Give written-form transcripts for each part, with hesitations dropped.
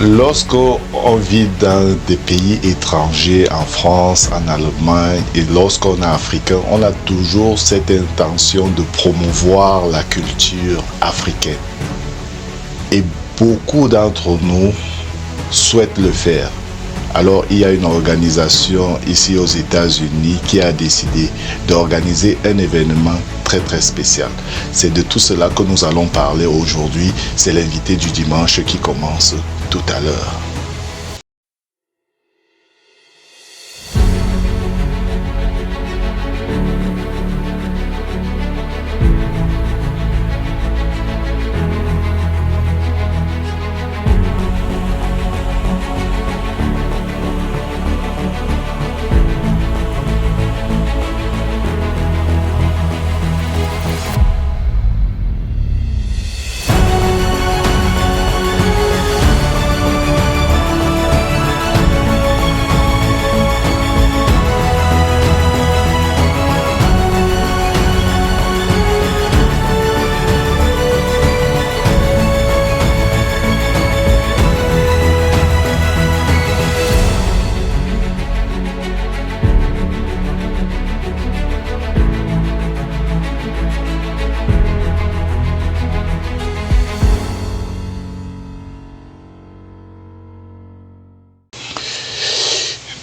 Lorsqu'on vit dans des pays étrangers, en France, en Allemagne, et lorsqu'on est africain, on a toujours cette intention de promouvoir la culture africaine. Et beaucoup d'entre nous souhaitent le faire. Alors, il y a une organisation ici aux États-Unis qui a décidé d'organiser un événement très spécial. C'est de tout cela que nous allons parler aujourd'hui. C'est l'invité du dimanche qui commence tout à l'heure.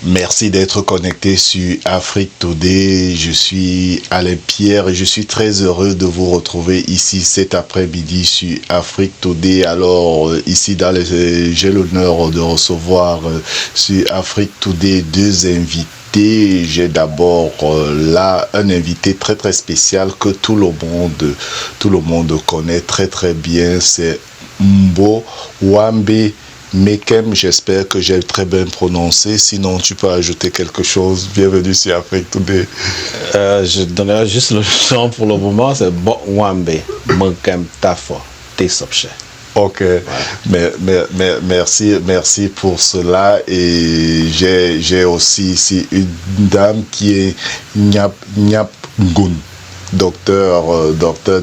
Merci d'être connecté sur Afrique Today. Je suis Alain Pierre et je suis très heureux de vous retrouver ici cet après-midi sur Afrique Today. Alors ici j'ai l'honneur de recevoir sur Afrique Today deux invités. J'ai d'abord là un invité très spécial que tout le monde connaît très bien. C'est Mbo Wambe Mekem, j'espère que j'ai très bien prononcé. Sinon, tu peux ajouter quelque chose. Bienvenue sur Afrique Today. Je donnerai juste le nom pour le moment. C'est Wambe Mekem Tafo Tesopche. Ok, merci pour cela. Et j'ai aussi ici une dame qui est Nyap Ngoun. Docteur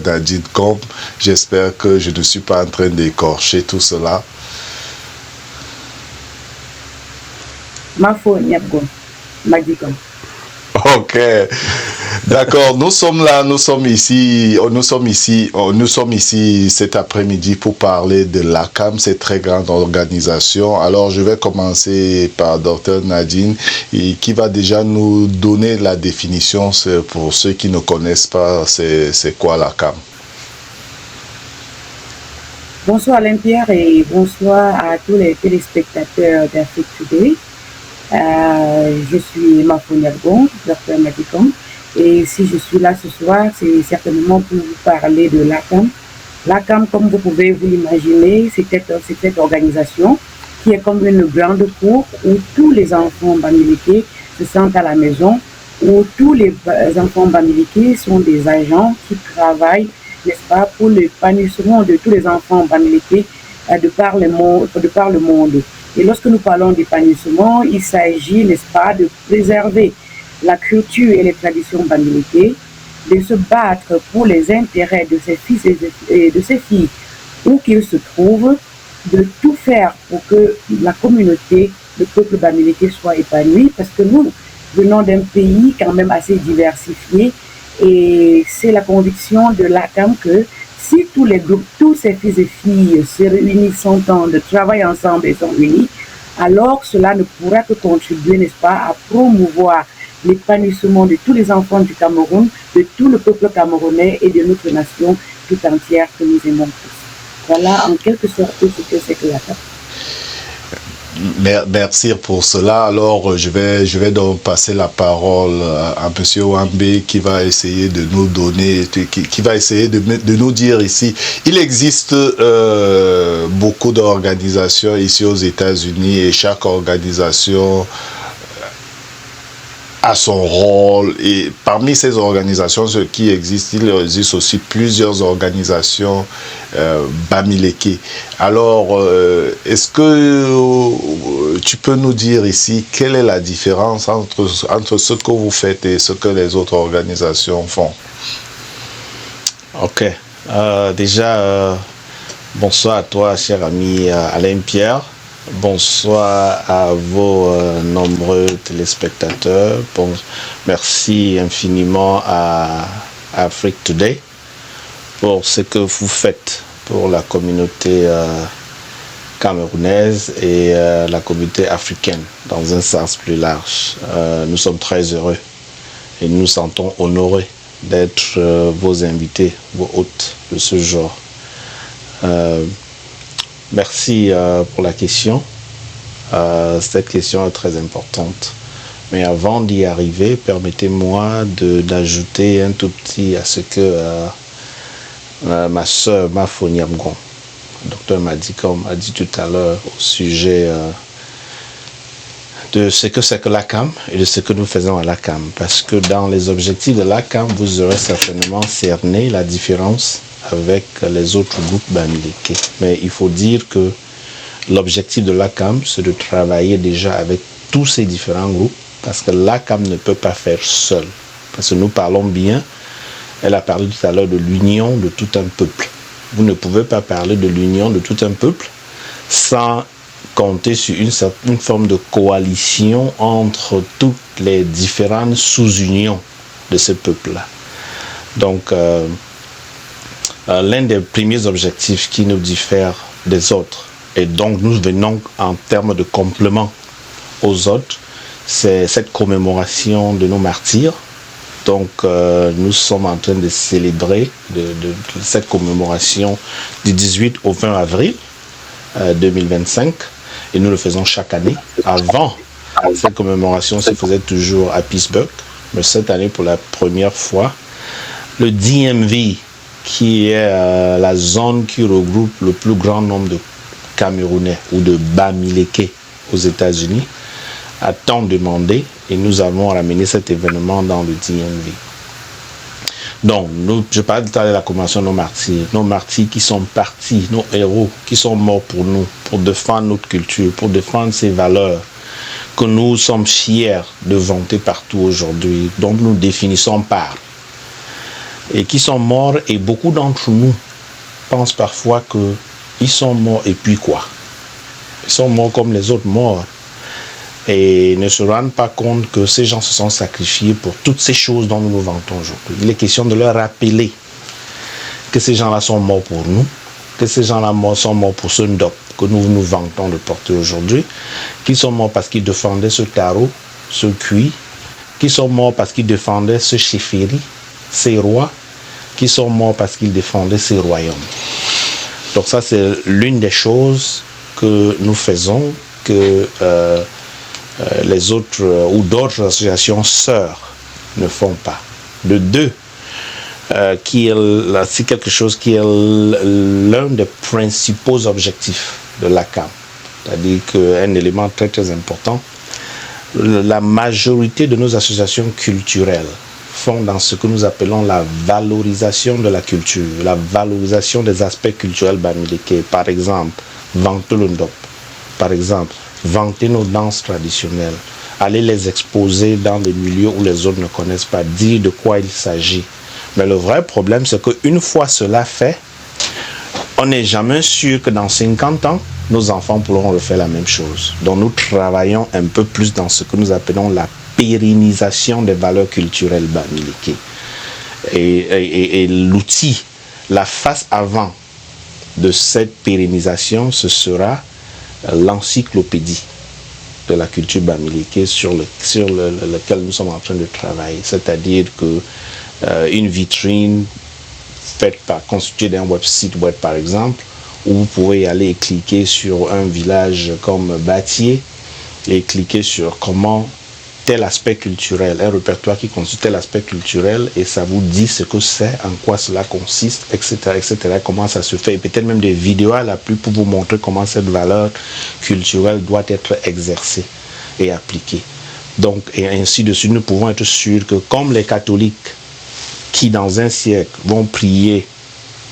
Nadine Comp. J'espère que je ne suis pas en train d'écorcher tout cela. Mafo Nyapgon, Magdicom. Ok, d'accord. Nous sommes ici cet après-midi pour parler de l'ACAM, cette très grande organisation. Alors, je vais commencer par Dr Nadine, qui va déjà nous donner la définition pour ceux qui ne connaissent pas, c'est quoi l'ACAM. Bonsoir Alain Pierre et bonsoir à tous les téléspectateurs d'Afrique Today. Je suis Mafo Nyapgon, Dr Magdicom, et si je suis là ce soir, c'est certainement pour vous parler de l'ACAM. L'ACAM, comme vous pouvez vous imaginer, c'est cette organisation qui est comme une grande cour où tous les enfants bamiliqués se sentent à la maison, où tous les enfants bamiliqués sont des agents qui travaillent, n'est-ce pas, pour l'épanouissement de tous les enfants bamiliqués de par le monde. Et lorsque nous parlons d'épanouissement, il s'agit, n'est-ce pas, de préserver la culture et les traditions bamiliquées, de se battre pour les intérêts de ses fils et de ses filles, où qu'ils se trouvent, de tout faire pour que la communauté, le peuple bamiliqué soit épanoui, parce que nous venons d'un pays quand même assez diversifié, et c'est la conviction de l'ACAM que si tous les groupes, tous ces fils et filles se réunissent, s'entendent, travaillent ensemble et sont unis, alors cela ne pourra que contribuer, n'est-ce pas, à promouvoir l'épanouissement de tous les enfants du Cameroun, de tout le peuple camerounais et de notre nation tout entière que nous aimons tous. Voilà en quelque sorte ce que c'est que l'ACAM. Merci pour cela. Alors, je vais donc passer la parole à Monsieur Wambe qui va essayer de nous donner, qui va essayer de nous dire ici. Il existe beaucoup d'organisations ici aux États-Unis et chaque organisation a son rôle, et parmi ces organisations qui existent, il existe aussi plusieurs organisations bamileke. Alors, est-ce que tu peux nous dire ici quelle est la différence entre ce que vous faites et ce que les autres organisations font? Ok. Déjà, bonsoir à toi, cher ami Alain Pierre. Bonsoir à vos nombreux téléspectateurs. Merci infiniment à Afrique Today pour ce que vous faites pour la communauté camerounaise et la communauté africaine dans un sens plus large. Nous sommes très heureux et nous nous sentons honorés d'être vos invités, vos hôtes de ce jour. Merci pour la question. Cette question est très importante. Mais avant d'y arriver, permettez-moi d'ajouter un tout petit à ce que ma soeur Mafo Niamgon, docteur Madikom, a dit tout à l'heure au sujet de ce que c'est que l'ACAM et de ce que nous faisons à l'ACAM. Parce que dans les objectifs de l'ACAM, vous aurez certainement cerné la différence avec les autres groupes Bamileke. Mais il faut dire que l'objectif de l'ACAM, c'est de travailler déjà avec tous ces différents groupes, parce que l'ACAM ne peut pas faire seul. Parce que nous parlons bien, elle a parlé tout à l'heure de l'union de tout un peuple. Vous ne pouvez pas parler de l'union de tout un peuple sans compter sur une forme de coalition entre toutes les différentes sous-unions de ce peuple-là. Donc, l'un des premiers objectifs qui nous diffère des autres, et donc nous venons en termes de complément aux autres, c'est cette commémoration de nos martyrs. Donc nous sommes en train de célébrer de cette commémoration du 18 au 20 avril 2025, et nous le faisons chaque année. Avant, cette commémoration se faisait toujours à Pittsburgh, mais cette année, pour la première fois, le DMV, qui est la zone qui regroupe le plus grand nombre de Camerounais ou de Bamileke aux États-Unis, a tant demandé, et nous avons ramené cet événement dans le DMV. Donc, je parle de la commémoration de nos martyrs qui sont partis, nos héros qui sont morts pour nous, pour défendre notre culture, pour défendre ces valeurs que nous sommes fiers de vanter partout aujourd'hui, dont nous définissons par. Et qui sont morts, et beaucoup d'entre nous pensent parfois qu'ils sont morts et puis quoi? Ils sont morts comme les autres morts et ne se rendent pas compte que ces gens se sont sacrifiés pour toutes ces choses dont nous nous vantons aujourd'hui. Il est question de leur rappeler que ces gens-là sont morts pour nous, que ces gens-là sont morts pour ce ndop que nous nous vantons de porter aujourd'hui, qu'ils sont morts parce qu'ils défendaient ce tarot, ce cuit, qu'ils sont morts parce qu'ils défendaient ce chéféri, ces rois, qui sont morts parce qu'ils défendaient ces royaumes. Donc ça, c'est l'une des choses que nous faisons, que les autres ou d'autres associations sœurs ne font pas. De deux, c'est quelque chose qui est l'un des principaux objectifs de l'ACAM. C'est-à-dire qu'un élément très très important, la majorité de nos associations culturelles font dans ce que nous appelons la valorisation de la culture, la valorisation des aspects culturels bamileke. Par exemple, vanter le ndop. Par exemple, vanter nos danses traditionnelles, aller les exposer dans des milieux où les autres ne connaissent pas, dire de quoi il s'agit. Mais le vrai problème, c'est qu'une fois cela fait, on n'est jamais sûr que dans 50 ans, nos enfants pourront refaire la même chose. Donc nous travaillons un peu plus dans ce que nous appelons la pérennisation des valeurs culturelles bamileke. Et l'outil, la face avant de cette pérennisation, ce sera l'encyclopédie de la culture bamileke sur lequel nous sommes en train de travailler. C'est-à-dire que une vitrine constituée d'un site web par exemple, où vous pouvez aller cliquer sur un village comme Batié et cliquer sur comment tel aspect culturel, un répertoire qui constitue tel aspect culturel, et ça vous dit ce que c'est, en quoi cela consiste, etc., comment ça se fait, et peut-être même des vidéos à l'appui pour vous montrer comment cette valeur culturelle doit être exercée et appliquée. Donc, et ainsi de suite, nous pouvons être sûrs que comme les catholiques qui dans un siècle vont prier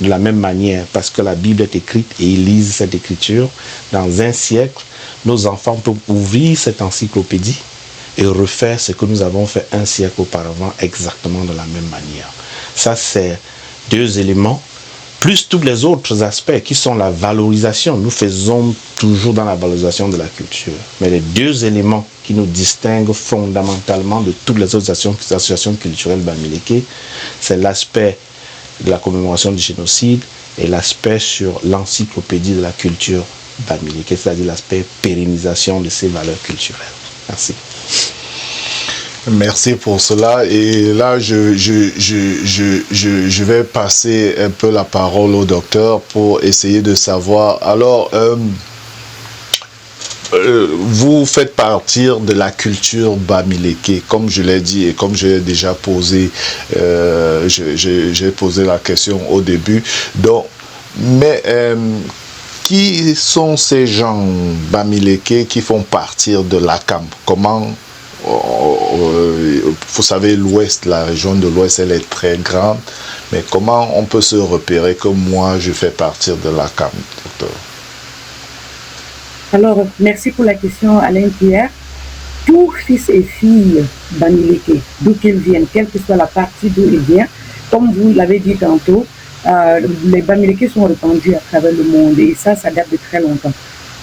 de la même manière parce que la Bible est écrite et ils lisent cette écriture, dans un siècle, nos enfants peuvent ouvrir cette encyclopédie et refaire ce que nous avons fait un siècle auparavant exactement de la même manière. Ça, c'est deux éléments plus tous les autres aspects qui sont la valorisation. Nous faisons toujours dans la valorisation de la culture. Mais les deux éléments qui nous distinguent fondamentalement de toutes les autres associations culturelles Bamileke, c'est l'aspect de la commémoration du génocide et l'aspect sur l'encyclopédie de la culture Bamileke, c'est-à-dire l'aspect pérennisation de ces valeurs culturelles. Merci. Merci pour cela. Et là, je vais passer un peu la parole au docteur pour essayer de savoir. Alors, vous faites partir de la culture Bamileke, comme je l'ai dit et comme j'ai déjà posé, j'ai posé la question au début. Donc, mais qui sont ces gens Bamileke qui font partir de l'ACAM? Comment vous savez, l'Ouest, la région de l'Ouest, elle est très grande, mais comment on peut se repérer que moi, je fais partir de l'ACAM, docteur? Alors, merci pour la question, Alain Pierre. Tout fils et fille Bamileke, d'où qu'ils viennent, quelle que soit la partie d'où ils viennent, comme vous l'avez dit tantôt, les Bamileke sont répandus à travers le monde et ça date de très longtemps.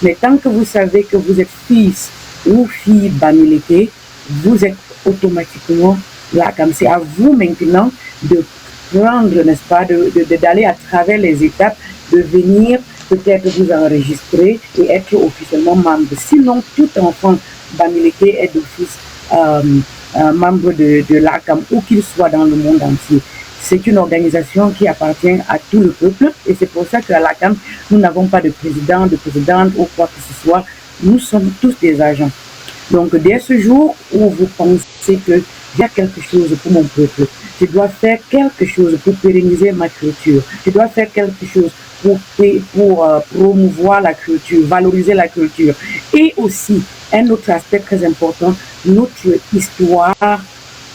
Mais tant que vous savez que vous êtes fils ou fille Bamileke, vous êtes automatiquement là, comme c'est à vous maintenant de prendre, n'est-ce pas, d'aller à travers les étapes, de venir peut-être vous enregistrer et être officiellement membre. Sinon, tout enfant Bamileke est d'office membre de l'ACAM, où qu'il soit dans le monde entier. C'est une organisation qui appartient à tout le peuple et c'est pour ça qu'à l'ACAM, nous n'avons pas de président, de présidente ou quoi que ce soit. Nous sommes tous des agents. Donc, dès ce jour où vous pensez qu'il y a quelque chose pour mon peuple, je dois faire quelque chose pour pérenniser ma culture, je dois faire quelque chose pour promouvoir la culture, valoriser la culture. Et aussi, un autre aspect très important, notre histoire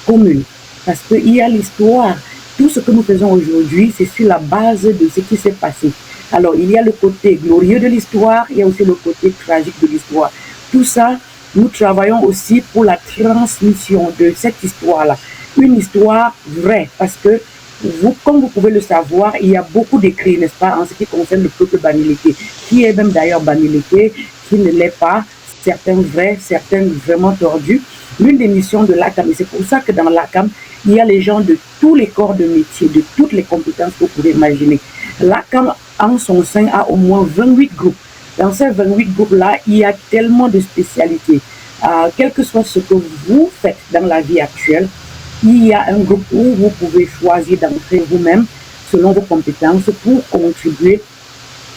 commune. Parce qu'il y a l'histoire. Tout ce que nous faisons aujourd'hui, c'est sur la base de ce qui s'est passé. Alors, il y a le côté glorieux de l'histoire, il y a aussi le côté tragique de l'histoire. Tout ça, nous travaillons aussi pour la transmission de cette histoire-là. Une histoire vraie, parce que vous, comme vous pouvez le savoir, il y a beaucoup d'écrits, n'est-ce pas, en ce qui concerne le peuple Bamileke, qui est même d'ailleurs Bamileke, qui ne l'est pas, certains vrais, certains vraiment tordus. L'une des missions de l'ACAM, et c'est pour ça que dans l'ACAM, il y a les gens de tous les corps de métier, de toutes les compétences que vous pouvez imaginer. L'ACAM, en son sein, a au moins 28 groupes. Dans ces 28 groupes-là, il y a tellement de spécialités. Quel que soit ce que vous faites dans la vie actuelle, il y a un groupe où vous pouvez choisir d'entrer vous-même selon vos compétences pour contribuer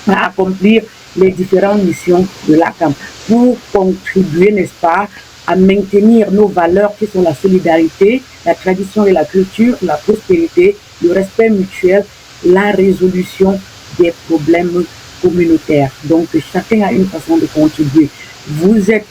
à accomplir les différentes missions de l'ACAM, pour contribuer, n'est-ce pas, à maintenir nos valeurs qui sont la solidarité, la tradition et la culture, la prospérité, le respect mutuel, la résolution des problèmes communautaires. Donc, chacun a une façon de contribuer. Vous êtes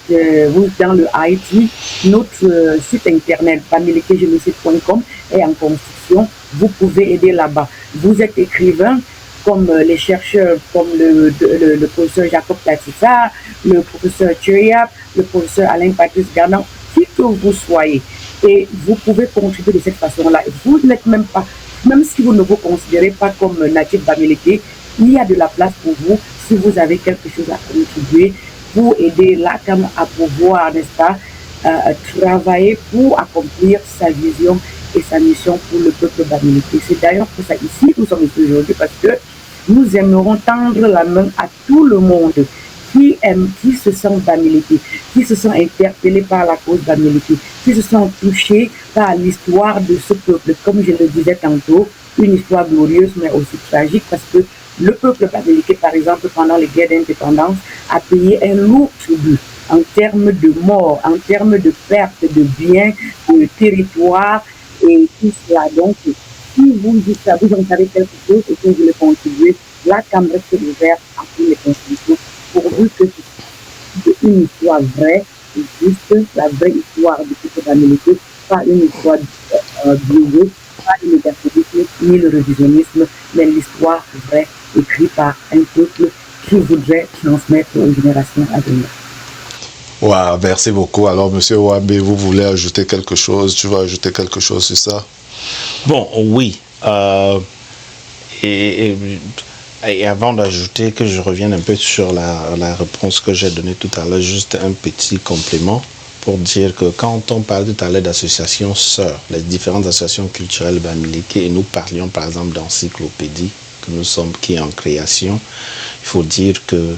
dans le IT, notre site internet bamilekegenocide.com est en construction. Vous pouvez aider là-bas. Vous êtes écrivain, comme les chercheurs, comme le professeur Jacob Tatissa, le professeur Thuriap, le professeur Alain Patrice Garnan, qui que vous soyez. Et vous pouvez contribuer de cette façon-là. Vous n'êtes même pas, même si vous ne vous considérez pas comme natif Bamileke, il y a de la place pour vous si vous avez quelque chose à contribuer pour aider l'ACAM à pouvoir, n'est-ce pas, travailler pour accomplir sa vision et sa mission pour le peuple Bamileke. C'est d'ailleurs pour ça ici nous sommes ici aujourd'hui, parce que nous aimerons tendre la main à tout le monde qui aime, qui se sent Bamileke, qui se sent interpellé par la cause Bamileke, qui se sent touché par l'histoire de ce peuple. Comme je le disais tantôt, une histoire glorieuse mais aussi tragique, parce que le peuple Bamileke, par exemple, pendant les guerres d'indépendance, a payé un lourd tribut en termes de mort, en termes de perte de biens, de territoire et tout cela. Donc, si vous dites ça, vous en savez quelque chose et que vous voulez contribuer, la Cameroun reste ouverte à toutes les contributions pourvu que c'est une histoire vraie et juste, la vraie histoire du peuple Bamileke, pas une histoire biaisée, pas le négationnisme ni le révisionnisme, mais l'histoire vraie écrite par un peuple qui voudrait transmettre aux générations à venir. Wow, merci beaucoup. Alors, Monsieur Wambe, vous voulez ajouter quelque chose? Tu vas ajouter quelque chose sur ça? Bon, oui. Et avant d'ajouter que je revienne un peu sur la réponse que j'ai donnée tout à l'heure, juste un petit complément pour dire que quand on parle tout à l'heure d'associations sœurs, les différentes associations culturelles Bamileke, et nous parlions par exemple d'encyclopédie que nous sommes qui est en création, il faut dire que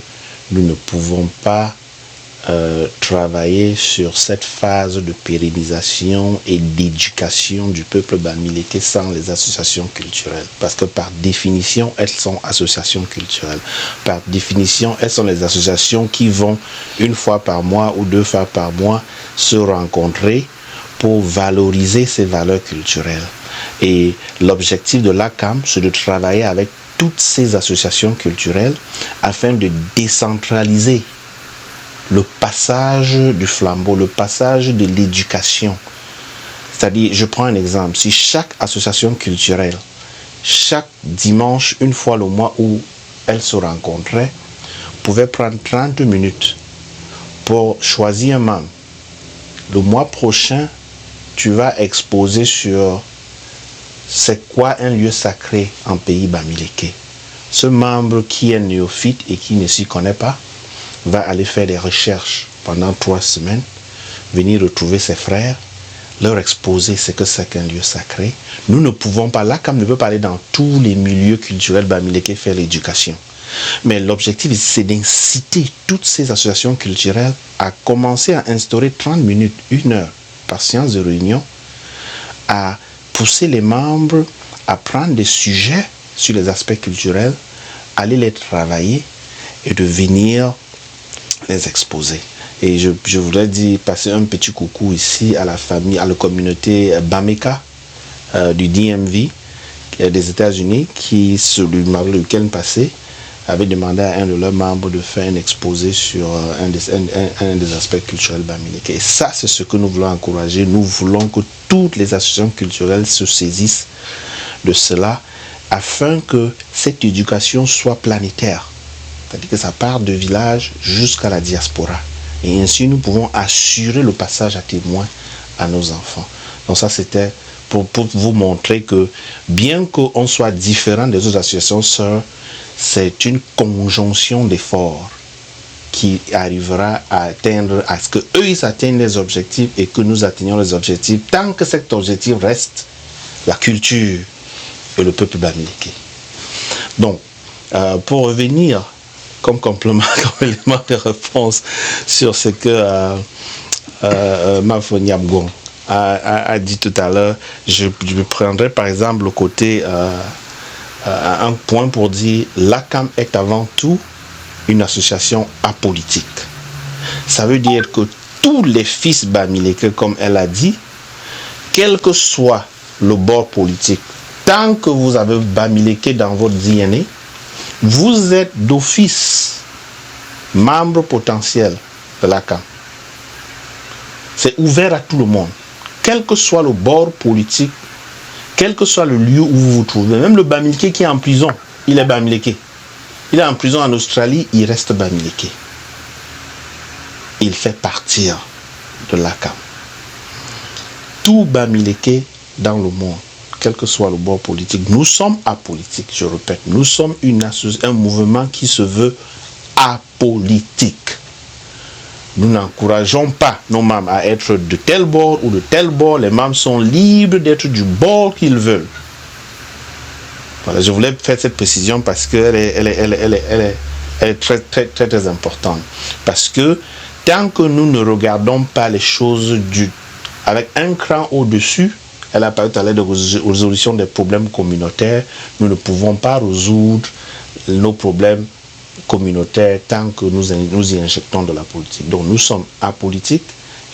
nous ne pouvons pas travailler sur cette phase de pérennisation et d'éducation du peuple Bamileke sans les associations culturelles. Parce que par définition, elles sont associations culturelles. Par définition, elles sont les associations qui vont une fois par mois ou 2 fois par mois se rencontrer pour valoriser ces valeurs culturelles. Et l'objectif de l'ACAM, c'est de travailler avec toutes ces associations culturelles afin de décentraliser le passage du flambeau, le passage de l'éducation. C'est-à-dire, je prends un exemple, si chaque association culturelle, chaque dimanche, une fois le mois où elle se rencontrait, pouvait prendre 30 minutes pour choisir un membre. Le mois prochain, tu vas exposer sur c'est quoi un lieu sacré en pays Bamileke. Ce membre qui est néophyte et qui ne s'y connaît pas, va aller faire des recherches pendant 3 semaines, venir retrouver ses frères, leur exposer ce que c'est qu'un lieu sacré. Nous ne pouvons pas, l'ACAM ne peut pas aller dans tous les milieux culturels Bamileke faire l'éducation. Mais l'objectif ici, c'est d'inciter toutes ces associations culturelles à commencer à instaurer 30 minutes, 1 heure par séance de réunion, à pousser les membres à prendre des sujets sur les aspects culturels, aller les travailler et de venir les exposer. Et je voudrais dire, passer un petit coucou ici à la famille, à la communauté Bameka du DMV des États-Unis qui, sur le week-end passé, avait demandé à un de leurs membres de faire un exposé sur un des aspects culturels Bamileke. Et ça, c'est ce que nous voulons encourager. Nous voulons que toutes les associations culturelles se saisissent de cela afin que cette éducation soit planétaire. C'est-à-dire que ça part de village jusqu'à la diaspora. Et ainsi, nous pouvons assurer le passage à témoin à nos enfants. Donc ça, c'était pour vous montrer que bien qu'on soit différent des autres associations sœurs, c'est une conjonction d'efforts qui arrivera à atteindre, à ce qu'eux, ils atteignent les objectifs et que nous atteignions les objectifs, tant que cet objectif reste la culture et le peuple Bamileke. Donc, pour revenir comme complément, comme élément de réponse sur ce que Mafoni Abgon a dit tout à l'heure, je prendrai par exemple le côté, un point pour dire l'ACAM est avant tout une association apolitique. Ça veut dire que tous les fils Bamileke, comme elle a dit, quel que soit le bord politique, tant que vous avez Bamileke dans votre DNA, vous êtes d'office membre potentiel de l'ACAM. C'est ouvert à tout le monde, quel que soit le bord politique, quel que soit le lieu où vous vous trouvez. Même le Bamileke qui est en prison, il est Bamileke. Il est en prison en Australie, il reste Bamileke. Il fait partir de l'ACAM. Tout Bamileke dans le monde, quel que soit le bord politique, nous sommes apolitiques, je répète. Nous sommes un mouvement qui se veut apolitique. Nous n'encourageons pas nos membres à être de tel bord ou de tel bord. Les membres sont libres d'être du bord qu'ils veulent. Voilà, je voulais faire cette précision parce qu'elle est très, très, très, très importante. Parce que tant que nous ne regardons pas les choses avec un cran au-dessus, elle a parlé tout à l'heure de résolution des problèmes communautaires, nous ne pouvons pas résoudre nos problèmes communautaire tant que nous y injectons de la politique. Donc nous sommes apolitiques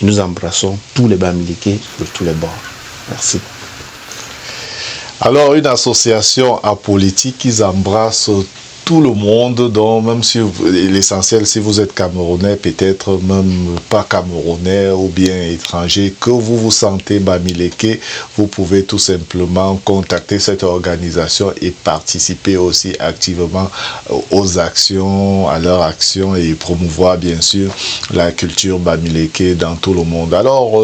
et nous embrassons tous les Bamileke de tous les bords. Merci. Alors une association apolitique qui embrasse tout le monde, donc même si l'essentiel, si vous êtes Camerounais, peut-être même pas Camerounais ou bien étranger, que vous vous sentez Bamileke, vous pouvez tout simplement contacter cette organisation et participer aussi activement aux actions, à leurs actions et promouvoir bien sûr la culture Bamileke dans tout le monde. Alors,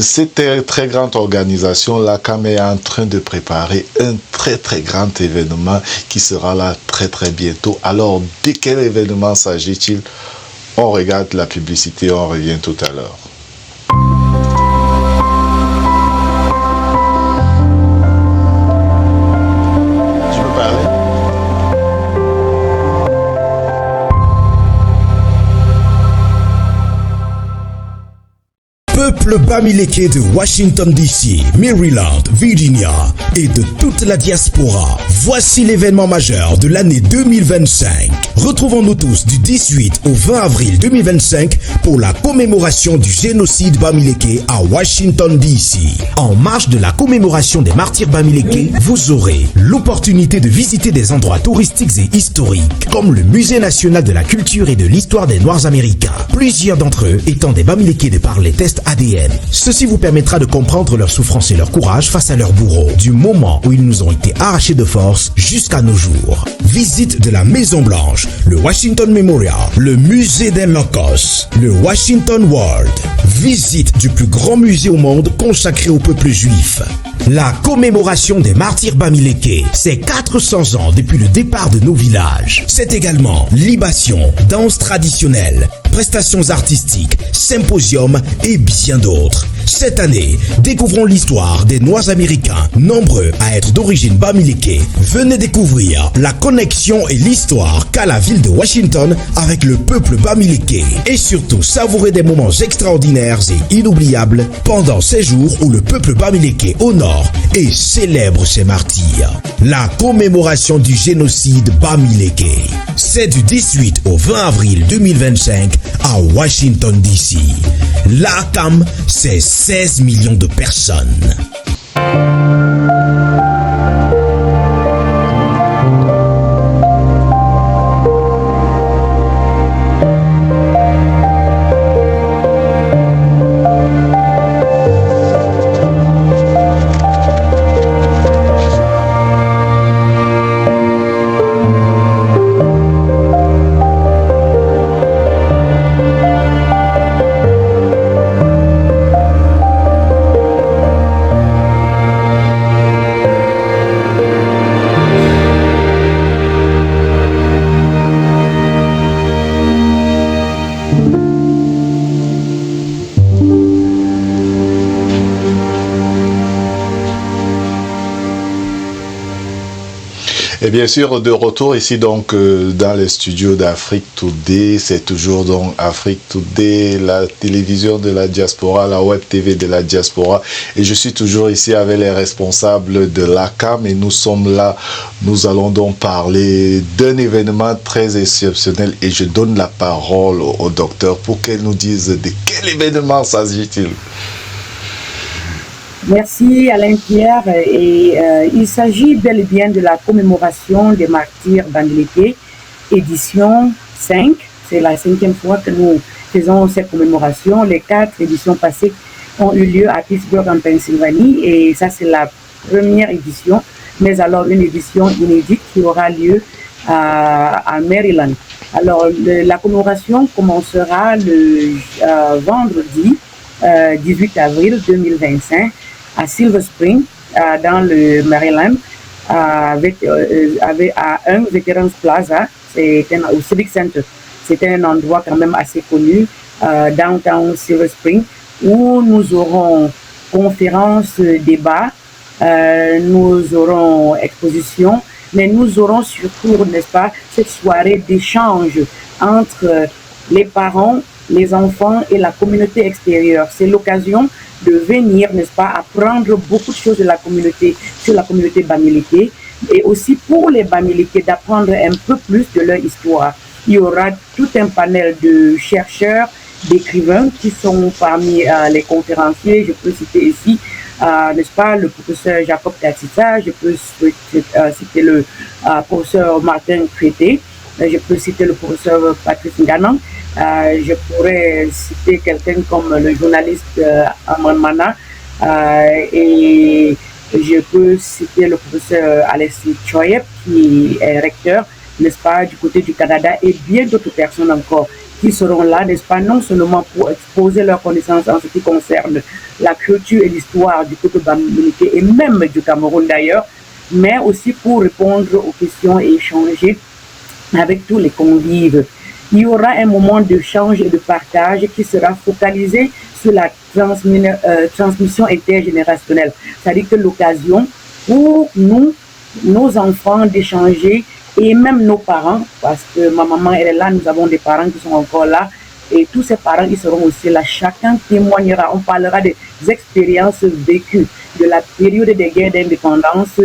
cette très grande organisation, la CAM est en train de préparer un très grand événement qui sera là très bientôt. Alors, de quel événement s'agit-il? On regarde la publicité, on revient tout à l'heure. Peuple Bamileke de Washington DC, Maryland, Virginia et de toute la diaspora, voici l'événement majeur de l'année 2025. Retrouvons-nous tous du 18 au 20 avril 2025 pour la commémoration du génocide Bamileke à Washington DC. En marge de la commémoration des martyrs Bamileke, vous aurez l'opportunité de visiter des endroits touristiques et historiques comme le Musée national de la culture et de l'histoire des Noirs américains. Plusieurs d'entre eux étant des Bamileke de par les tests ADN. Ceci vous permettra de comprendre leur souffrance et leur courage face à leurs bourreaux, du moment où ils nous ont été arrachés de force jusqu'à nos jours. Visite de la Maison Blanche, le Washington Memorial, le musée des Locos, le Washington World. Visite du plus grand musée au monde consacré au peuple juif. La commémoration des martyrs Bamileke, c'est 400 ans depuis le départ de nos villages. C'est également libations, danses traditionnelles, prestations artistiques, symposiums et bien d'autres. Cette année, découvrons l'histoire des Noirs américains, nombreux à être d'origine Bamileke. Venez découvrir la connexion et l'histoire qu'a la ville de Washington avec le peuple Bamileke. Et surtout, savourer des moments extraordinaires et inoubliables pendant ces jours où le peuple Bamileke honore et célèbre ses martyrs. La commémoration du génocide Bamileke. C'est du 18 au 20 avril 2025 à Washington DC. La CAM, c'est 16 millions de personnes. Et bien sûr, de retour ici donc dans les studios d'Afrique Today, c'est toujours donc Afrique Today, la télévision de la diaspora, la web TV de la diaspora. Et je suis toujours ici avec les responsables de l'ACAM et nous sommes là, nous allons donc parler d'un événement très exceptionnel et je donne la parole au docteur pour qu'elle nous dise de quel événement s'agit-il. Merci Alain Pierre. Et il s'agit bel et bien de la commémoration des martyrs Bamileke, édition 5. C'est la 5e fois que nous faisons cette commémoration. Les 4 éditions passées ont eu lieu à Pittsburgh en Pennsylvanie et ça c'est la première édition, mais alors une édition inédite qui aura lieu à Maryland. Alors la commémoration commencera le vendredi 18 avril 2025 à Silver Spring, dans le Maryland, à un Veterans Plaza, au Civic Center. C'est un endroit quand même assez connu, downtown Silver Spring, où nous aurons conférences, débats, nous aurons expositions, mais nous aurons surtout, n'est-ce pas, cette soirée d'échange entre les parents, les enfants et la communauté extérieure. C'est l'occasion de venir, n'est-ce pas, apprendre beaucoup de choses de la communauté, sur la communauté Bamileke, et aussi pour les Bamileke d'apprendre un peu plus de leur histoire. Il y aura tout un panel de chercheurs, d'écrivains qui sont parmi les conférenciers. Je peux citer ici n'est-ce pas, le professeur Jacob Tatita, je peux citer le professeur Martin Crété, je peux citer le professeur Patrice Nganan, je pourrais citer quelqu'un comme le journaliste Amman Mana, et je peux citer le professeur Alexis Choyep, qui est recteur, n'est-ce pas, du côté du Canada, et bien d'autres personnes encore qui seront là, n'est-ce pas, non seulement pour exposer leurs connaissances en ce qui concerne la culture et l'histoire du peuple bamileke et même du Cameroun d'ailleurs, mais aussi pour répondre aux questions et échanger avec tous les convives. Il y aura un moment de d'échange et de partage qui sera focalisé sur la transmission intergénérationnelle. C'est-à-dire que l'occasion pour nous, nos enfants, d'échanger et même nos parents, parce que ma maman elle est là, nous avons des parents qui sont encore là, et tous ces parents ils seront aussi là. Chacun témoignera, on parlera des expériences vécues de la période des guerres d'indépendance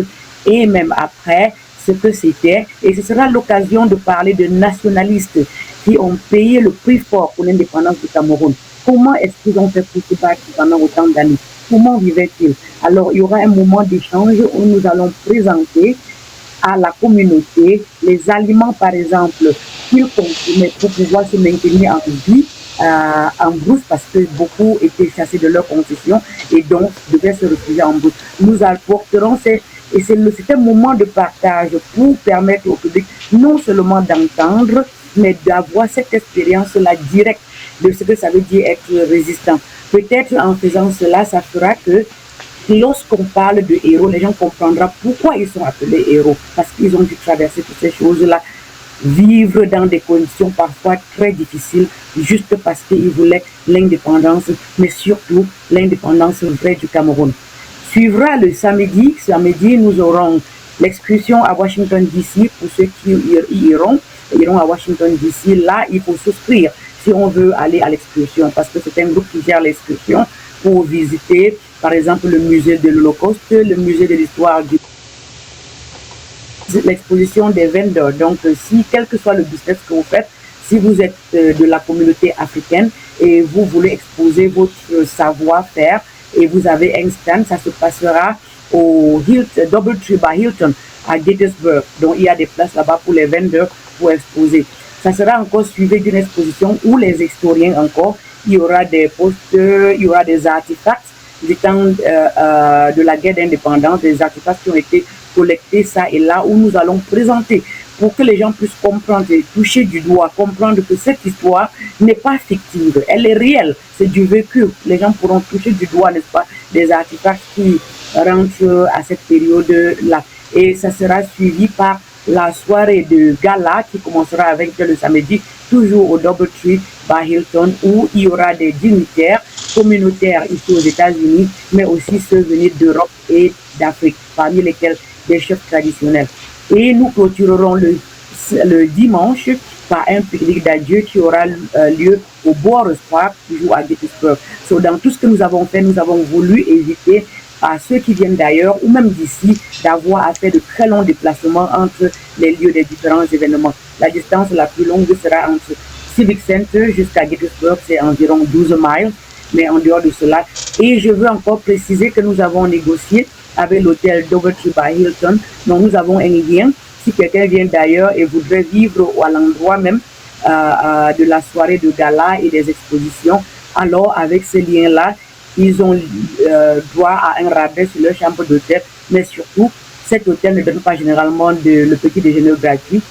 et même après ce que c'était, et ce sera l'occasion de parler de nationalistes qui ont payé le prix fort pour l'indépendance du Cameroun. Comment est-ce qu'ils ont fait pour se battre pendant autant d'années? Comment vivaient-ils? Alors il y aura un moment d'échange où nous allons présenter à la communauté les aliments, par exemple, qu'ils consommaient pour pouvoir se maintenir en vie en brousse, parce que beaucoup étaient chassés de leur concession et donc devaient se réfugier en brousse. Nous apporterons c'est un moment de partage pour permettre au public non seulement d'entendre, mais d'avoir cette expérience-là directe de ce que ça veut dire être résistant. Peut-être en faisant cela, ça fera que lorsqu'on parle de héros, les gens comprendront pourquoi ils sont appelés héros, parce qu'ils ont dû traverser toutes ces choses-là, vivre dans des conditions parfois très difficiles, juste parce qu'ils voulaient l'indépendance, mais surtout l'indépendance vraie du Cameroun. Suivra le samedi. Samedi, nous aurons l'excursion à Washington DC pour ceux qui iront à Washington DC. Là, il faut souscrire si on veut aller à l'excursion, parce que c'est un groupe qui gère l'excursion pour visiter, par exemple, le musée de l'Holocauste, le musée de l'histoire du l'exposition des vendeurs. Donc, si quel que soit le business que vous faites, si vous êtes de la communauté africaine et vous voulez exposer votre savoir-faire et vous avez un stand, ça se passera au Doubletree by Hilton à Gettysburg. Donc, il y a des places là-bas pour les vendeurs pour exposer. Ça sera encore suivi d'une exposition où les historiens encore, il y aura des posters, il y aura des artefacts du temps de la guerre d'indépendance, des artefacts qui ont été collectés ça et là, où nous allons présenter pour que les gens puissent comprendre et toucher du doigt, comprendre que cette histoire n'est pas fictive, elle est réelle, c'est du vécu. Les gens pourront toucher du doigt, n'est-ce pas, des artefacts qui rentrent à cette période-là. Et ça sera suivi par la soirée de gala qui commencera avec le samedi, toujours au Doubletree by Hilton, où il y aura des dignitaires communautaires ici aux États-Unis, mais aussi ceux venus d'Europe et d'Afrique, parmi lesquels des chefs traditionnels. Et nous clôturerons le dimanche par un pique-nique d'adieu qui aura lieu au Bois Park, toujours à Gettysburg. So, dans tout ce que nous avons fait, nous avons voulu éviter à ceux qui viennent d'ailleurs ou même d'ici d'avoir à faire de très longs déplacements entre les lieux des différents événements. La distance la plus longue sera entre Civic Center jusqu'à Gettysburg, c'est environ 12 miles, mais en dehors de cela. Et je veux encore préciser que nous avons négocié avec l'hôtel Doubletree by Hilton. Donc nous avons un lien. Si quelqu'un vient d'ailleurs et voudrait vivre à l'endroit même de la soirée de gala et des expositions, alors avec ce lien-là, ils ont droit à un rabais sur leur chambre d'hôtel, mais surtout, cet hôtel ne donne pas généralement le petit déjeuner gratuit,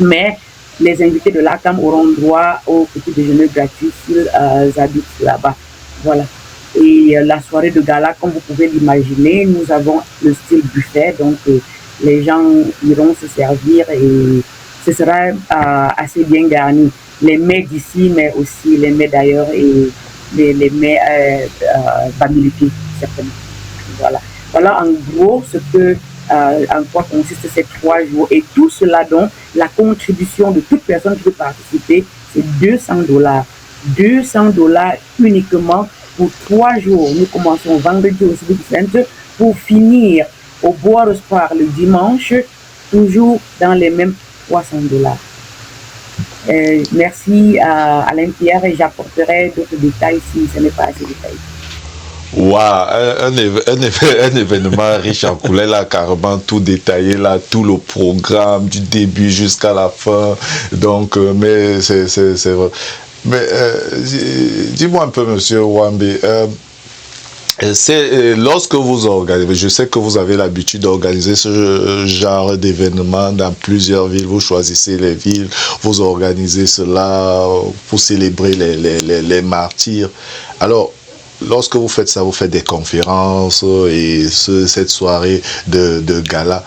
mais les invités de l'ACAM auront droit au petit déjeuner gratuit s'ils habitent là-bas. Voilà. Et la soirée de gala, comme vous pouvez l'imaginer, nous avons le style buffet, donc les gens iront se servir et ce sera assez bien garni. Les mets d'ici, mais aussi les mets d'ailleurs et les mets bamileke, certainement. Voilà. Voilà en gros ce que en quoi consistent ces 3 jours. Et tout cela, donc, la contribution de toute personne qui veut participer, c'est $200. $200 uniquement pour 3 jours. Nous commençons vendredi au Civic Center pour finir au Bois Square le dimanche, toujours dans les mêmes $300. Merci à Alain Pierre et j'apporterai d'autres détails si ce n'est pas assez détaillé. Waouh, un événement riche en couleurs, là, carrément tout détaillé, là, tout le programme, du début jusqu'à la fin. Donc, mais c'est vrai. Mais dis-moi un peu, monsieur Wambe, lorsque vous organisez, je sais que vous avez l'habitude d'organiser ce genre d'événements dans plusieurs villes, vous choisissez les villes, vous organisez cela pour célébrer les martyrs. Alors, lorsque vous faites ça, vous faites des conférences et cette soirée de gala.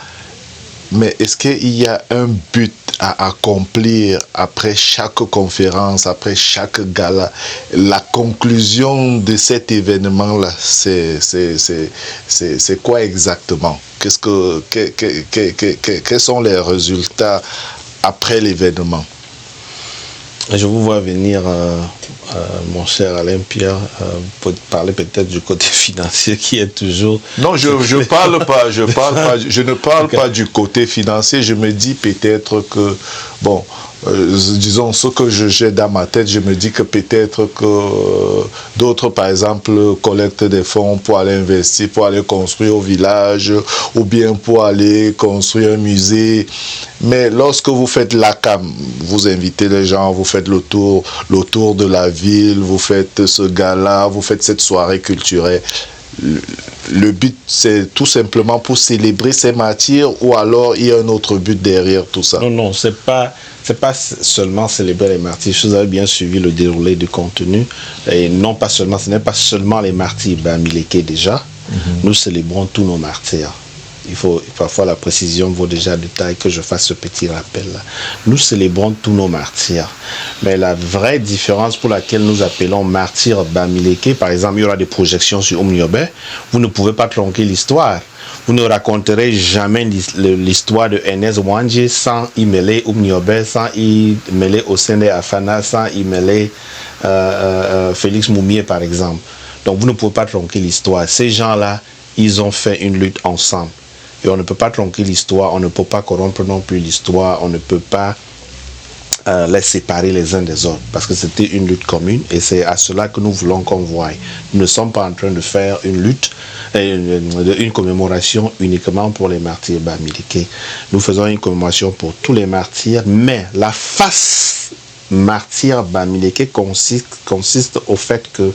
Mais est-ce qu'il y a un but à accomplir après chaque conférence, après chaque gala? La conclusion de cet événement-là, c'est quoi exactement? Quels sont les résultats après l'événement? Je vous vois venir, mon cher Alain Pierre, pour parler peut-être du côté financier qui est toujours... Non, je ne parle pas du côté financier. Je me dis peut-être que, bon, disons, ce que j'ai dans ma tête, je me dis que peut-être que d'autres, par exemple, collectent des fonds pour aller investir, pour aller construire au village, ou bien pour aller construire un musée. Mais lorsque vous faites l'ACAM, vous invitez les gens, vous faites le tour de la ville, vous faites ce gala, vous faites cette soirée culturelle. Le but, c'est tout simplement pour célébrer ces martyrs, ou alors il y a un autre but derrière tout ça? Non, c'est pas seulement célébrer les martyrs. Vous avez bien suivi le déroulé du contenu. Et non pas seulement, ce n'est pas seulement les martyrs Bamileke déjà. Nous célébrons tous nos martyrs. Il faut parfois la précision vaut déjà de taille que je fasse ce petit rappel là. Nous célébrons tous nos martyrs. Mais la vraie différence pour laquelle nous appelons martyrs Bamileke, par exemple, il y aura des projections sur Oumniobé, vous ne pouvez pas tronquer l'histoire. Vous ne raconterez jamais l'histoire de Ernest Ouandjé sans y mêler Oumniobé, sans y mêler Osende Afana, sans y mêler Félix Moumié, par exemple. Donc vous ne pouvez pas tronquer l'histoire. Ces gens-là, ils ont fait une lutte ensemble. Et on ne peut pas tronquer l'histoire, on ne peut pas corrompre non plus l'histoire, on ne peut pas les séparer les uns des autres. Parce que c'était une lutte commune et c'est à cela que nous voulons qu'on voie. Nous ne sommes pas en train de faire une lutte, une commémoration uniquement pour les martyrs Bamileke. Nous faisons une commémoration pour tous les martyrs, mais la face martyr Bamileke consiste au fait que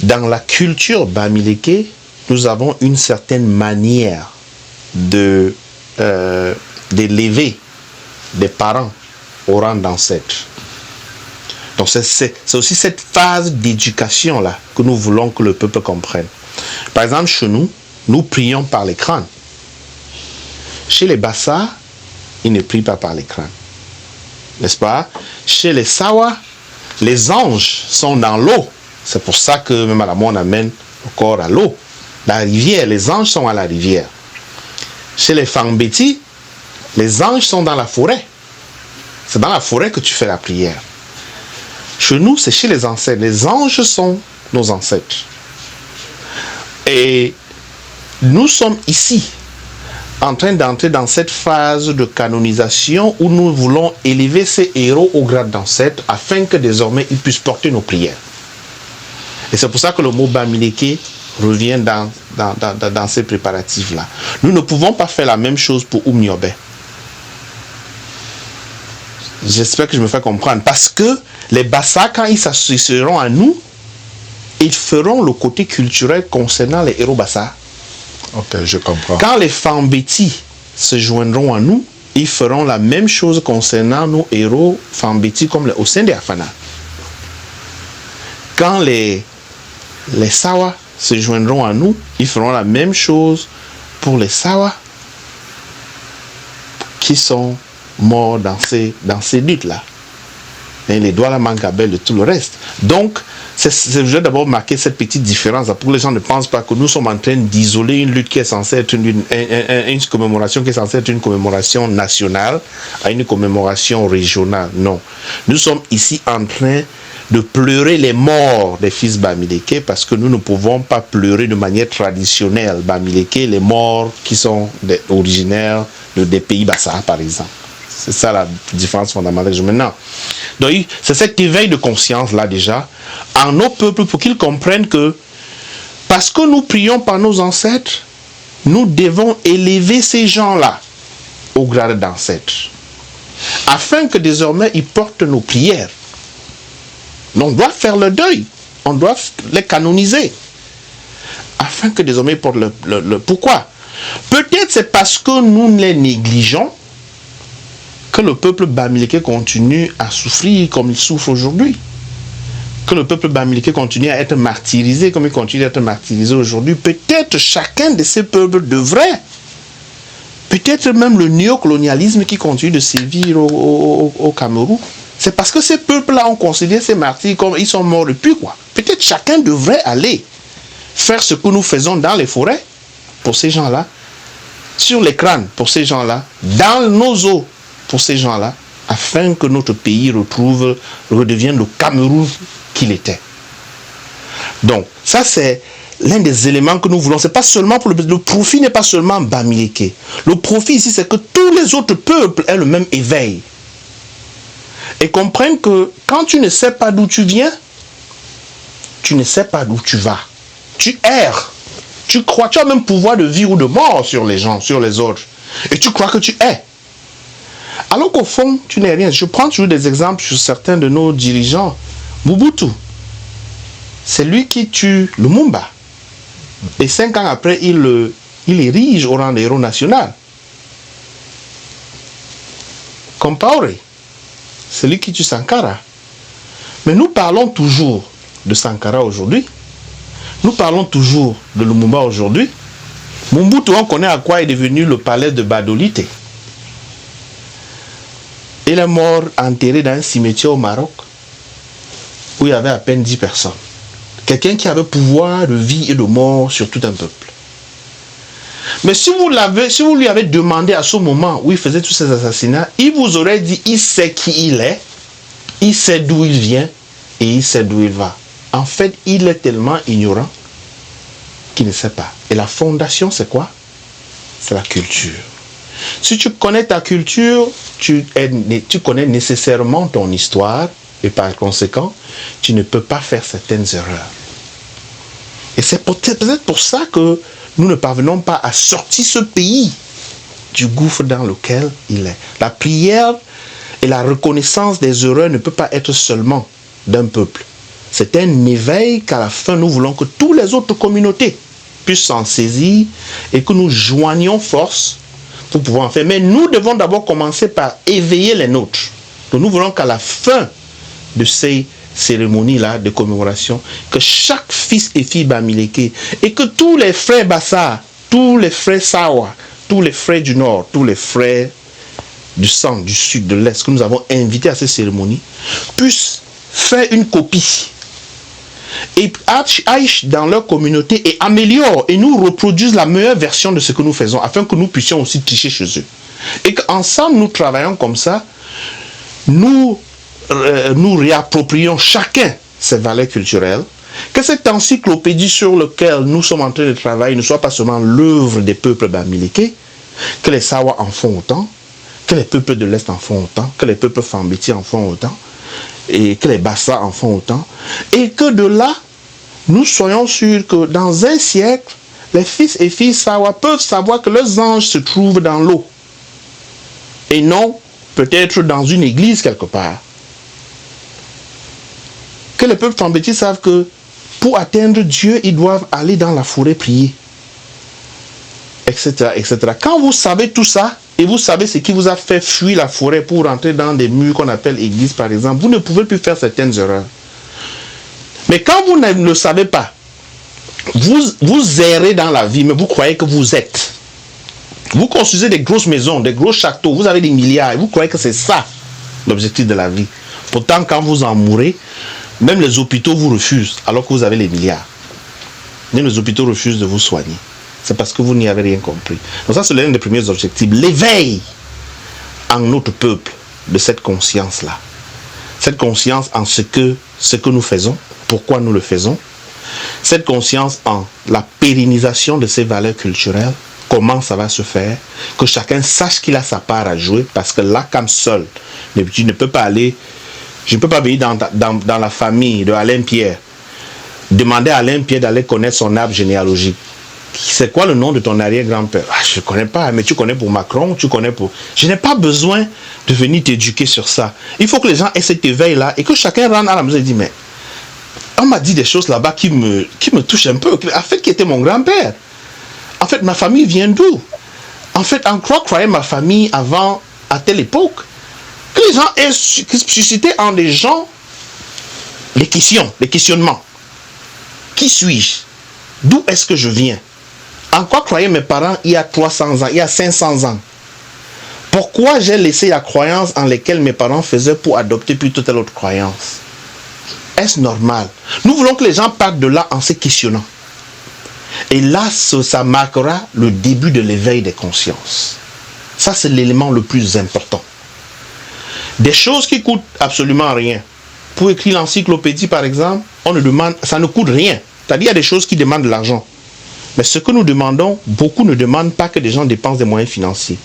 dans la culture Bamileke, nous avons une certaine manière d'élever des parents au rang d'ancêtres. Donc c'est aussi cette phase d'éducation-là que nous voulons que le peuple comprenne. Par exemple, chez nous, nous prions par les crânes. Chez les Bassa, ils ne prient pas par les crânes. N'est-ce pas? Chez les Sawa, les anges sont dans l'eau. C'est pour ça que même à la mort, on amène le corps à l'eau. La rivière, les anges sont à la rivière. Chez les Fambeti, les anges sont dans la forêt. C'est dans la forêt que tu fais la prière. Chez nous, c'est chez les ancêtres. Les anges sont nos ancêtres. Et nous sommes ici, en train d'entrer dans cette phase de canonisation où nous voulons élever ces héros au grade d'ancêtres afin que désormais ils puissent porter nos prières. Et c'est pour ça que le mot Bamileke revient dans ces préparatifs-là. Nous ne pouvons pas faire la même chose pour Oumniobé. J'espère que je me fais comprendre. Parce que les Bassa, quand ils s'associeront à nous, ils feront le côté culturel concernant les héros Bassa. Ok, je comprends. Quand les Fambeti se joindront à nous, ils feront la même chose concernant nos héros Fambeti comme les Osende Afana. Quand les Sawa se joindront à nous, ils feront la même chose pour les Sawa qui sont morts dans ces luttes-là. Et les Douala Mangabel et tout le reste. Donc, je vais d'abord marquer cette petite différence pour que les gens ne pensent pas que nous sommes en train d'isoler une lutte qui est censée être une commémoration qui est censée être une commémoration nationale à une commémoration régionale. Non. Nous sommes ici en train de pleurer les morts des fils Bamileke parce que nous ne pouvons pas pleurer de manière traditionnelle Bamileke, les morts qui sont originaires des pays Bassa, par exemple. C'est ça la différence fondamentale. Maintenant, donc, c'est cet éveil de conscience-là déjà, en nos peuples, pour qu'ils comprennent que, parce que nous prions par nos ancêtres, nous devons élever ces gens-là au grade d'ancêtres, afin que désormais ils portent nos prières. On doit faire le deuil, on doit les canoniser, afin que désormais ils portent le pourquoi. Peut-être c'est parce que nous les négligeons que le peuple bamileke continue à souffrir comme il souffre aujourd'hui. Que le peuple bamileke continue à être martyrisé comme il continue à être martyrisé aujourd'hui. Peut-être chacun de ces peuples devrait, peut-être même le néocolonialisme qui continue de sévir au Cameroun, c'est parce que ces peuples-là ont considéré ces martyrs comme ils sont morts depuis quoi. Peut-être chacun devrait aller faire ce que nous faisons dans les forêts pour ces gens-là, sur les crânes pour ces gens-là, dans nos eaux pour ces gens-là, afin que notre pays redevienne le Cameroun qu'il était. Donc, ça c'est l'un des éléments que nous voulons. C'est pas seulement pour le profit n'est pas seulement bamileke. Le profit ici, c'est que tous les autres peuples aient le même éveil. Et comprennent que quand tu ne sais pas d'où tu viens, tu ne sais pas d'où tu vas. Tu erres. Tu crois, tu as même pouvoir de vie ou de mort sur les gens, sur les autres. Et tu crois que tu es. Alors qu'au fond, tu n'es rien. Je prends toujours des exemples sur certains de nos dirigeants. Mobutu, c'est lui qui tue Lumumba. Et 5 ans après, il érige au rang de héros national. Compaoré, c'est lui qui tue Sankara. Mais nous parlons toujours de Sankara aujourd'hui. Nous parlons toujours de Lumumba aujourd'hui. Mobutu, on connaît à quoi est devenu le palais de Badolite. Il est mort enterré dans un cimetière au Maroc où il y avait à peine 10 personnes. Quelqu'un qui avait pouvoir de vie et de mort sur tout un peuple. Mais si vous lui avez demandé à ce moment où il faisait tous ces assassinats, il vous aurait dit, il sait qui il est, il sait d'où il vient et il sait d'où il va. En fait, il est tellement ignorant qu'il ne sait pas. Et la fondation, c'est quoi? C'est la culture. Si tu connais ta culture, tu connais nécessairement ton histoire et par conséquent, tu ne peux pas faire certaines erreurs. Et c'est peut-être pour ça que nous ne parvenons pas à sortir ce pays du gouffre dans lequel il est. La prière et la reconnaissance des erreurs ne peut pas être seulement d'un peuple. C'est un éveil qu'à la fin, nous voulons que toutes les autres communautés puissent s'en saisir et que nous joignions force pour pouvoir en faire. Mais nous devons d'abord commencer par éveiller les nôtres. Donc nous voulons qu'à la fin de ces cérémonies-là de commémoration, que chaque fils et fille bamileke et que tous les frères Bassa, tous les frères Sawa, tous les frères du Nord, tous les frères du Centre, du Sud, de l'Est, que nous avons invités à ces cérémonies, puissent faire une copie et aillent dans leur communauté et améliorent et nous reproduisent la meilleure version de ce que nous faisons afin que nous puissions aussi tricher chez eux. Et qu'ensemble nous travaillons comme ça, nous réapproprions chacun ses valeurs culturelles, que cette encyclopédie sur laquelle nous sommes en train de travailler ne soit pas seulement l'œuvre des peuples bamileke, que les Sawa en font autant, que les peuples de l'Est en font autant, que les peuples Fambeti en font autant, et que les Bassa en font autant, et que de là, nous soyons sûrs que dans un siècle, les fils et filles Sawa peuvent savoir que leurs anges se trouvent dans l'eau, et non peut-être dans une église quelque part. Que les peuples Fambeti savent que pour atteindre Dieu, ils doivent aller dans la forêt prier, etc., etc. Quand vous savez tout ça, et vous savez ce qui vous a fait fuir la forêt pour rentrer dans des murs qu'on appelle églises, par exemple, vous ne pouvez plus faire certaines erreurs. Mais quand vous ne le savez pas, vous errez dans la vie, mais vous croyez que vous êtes. Vous construisez des grosses maisons, des gros châteaux, vous avez des milliards, et vous croyez que c'est ça l'objectif de la vie. Pourtant, quand vous en mourrez, même les hôpitaux vous refusent, alors que vous avez les milliards. Même les hôpitaux refusent de vous soigner. C'est parce que vous n'y avez rien compris. Donc ça, c'est l'un des premiers objectifs. L'éveil en notre peuple de cette conscience-là. Cette conscience en ce que nous faisons, pourquoi nous le faisons. Cette conscience en la pérennisation de ces valeurs culturelles comment ça va se faire, que chacun sache qu'il a sa part à jouer, parce que l'ACAM seul, tu ne peux pas aller, je ne peux pas venir dans la famille de Alain Pierre, demander à Alain Pierre d'aller connaître son arbre généalogique. C'est quoi le nom de ton arrière-grand-père? Je ne connais pas, mais tu connais pour Macron, tu connais pour... Je n'ai pas besoin de venir t'éduquer sur ça. Il faut que les gens aient cet éveil-là et que chacun rentre à la maison et dise, mais on m'a dit des choses là-bas qui me touchent un peu. En fait, qui était mon grand-père. En fait, ma famille vient d'où? En fait, en quoi croyait ma famille avant, à telle époque? Que les gens aient suscité en des gens les questions, les questionnements. Qui suis-je? D'où est-ce que je viens? En quoi croyaient mes parents il y a 300 ans, il y a 500 ans? Pourquoi j'ai laissé la croyance en laquelle mes parents faisaient pour adopter plutôt telle autre croyance? Est-ce normal? Nous voulons que les gens partent de là en se questionnant. Et là, ça marquera le début de l'éveil des consciences. Ça, c'est l'élément le plus important. Des choses qui coûtent absolument rien. Pour écrire l'encyclopédie, par exemple, on ne demande, ça ne coûte rien. C'est-à-dire, il y a des choses qui demandent de l'argent. Mais ce que nous demandons, beaucoup ne demandent pas que des gens dépensent des moyens financiers.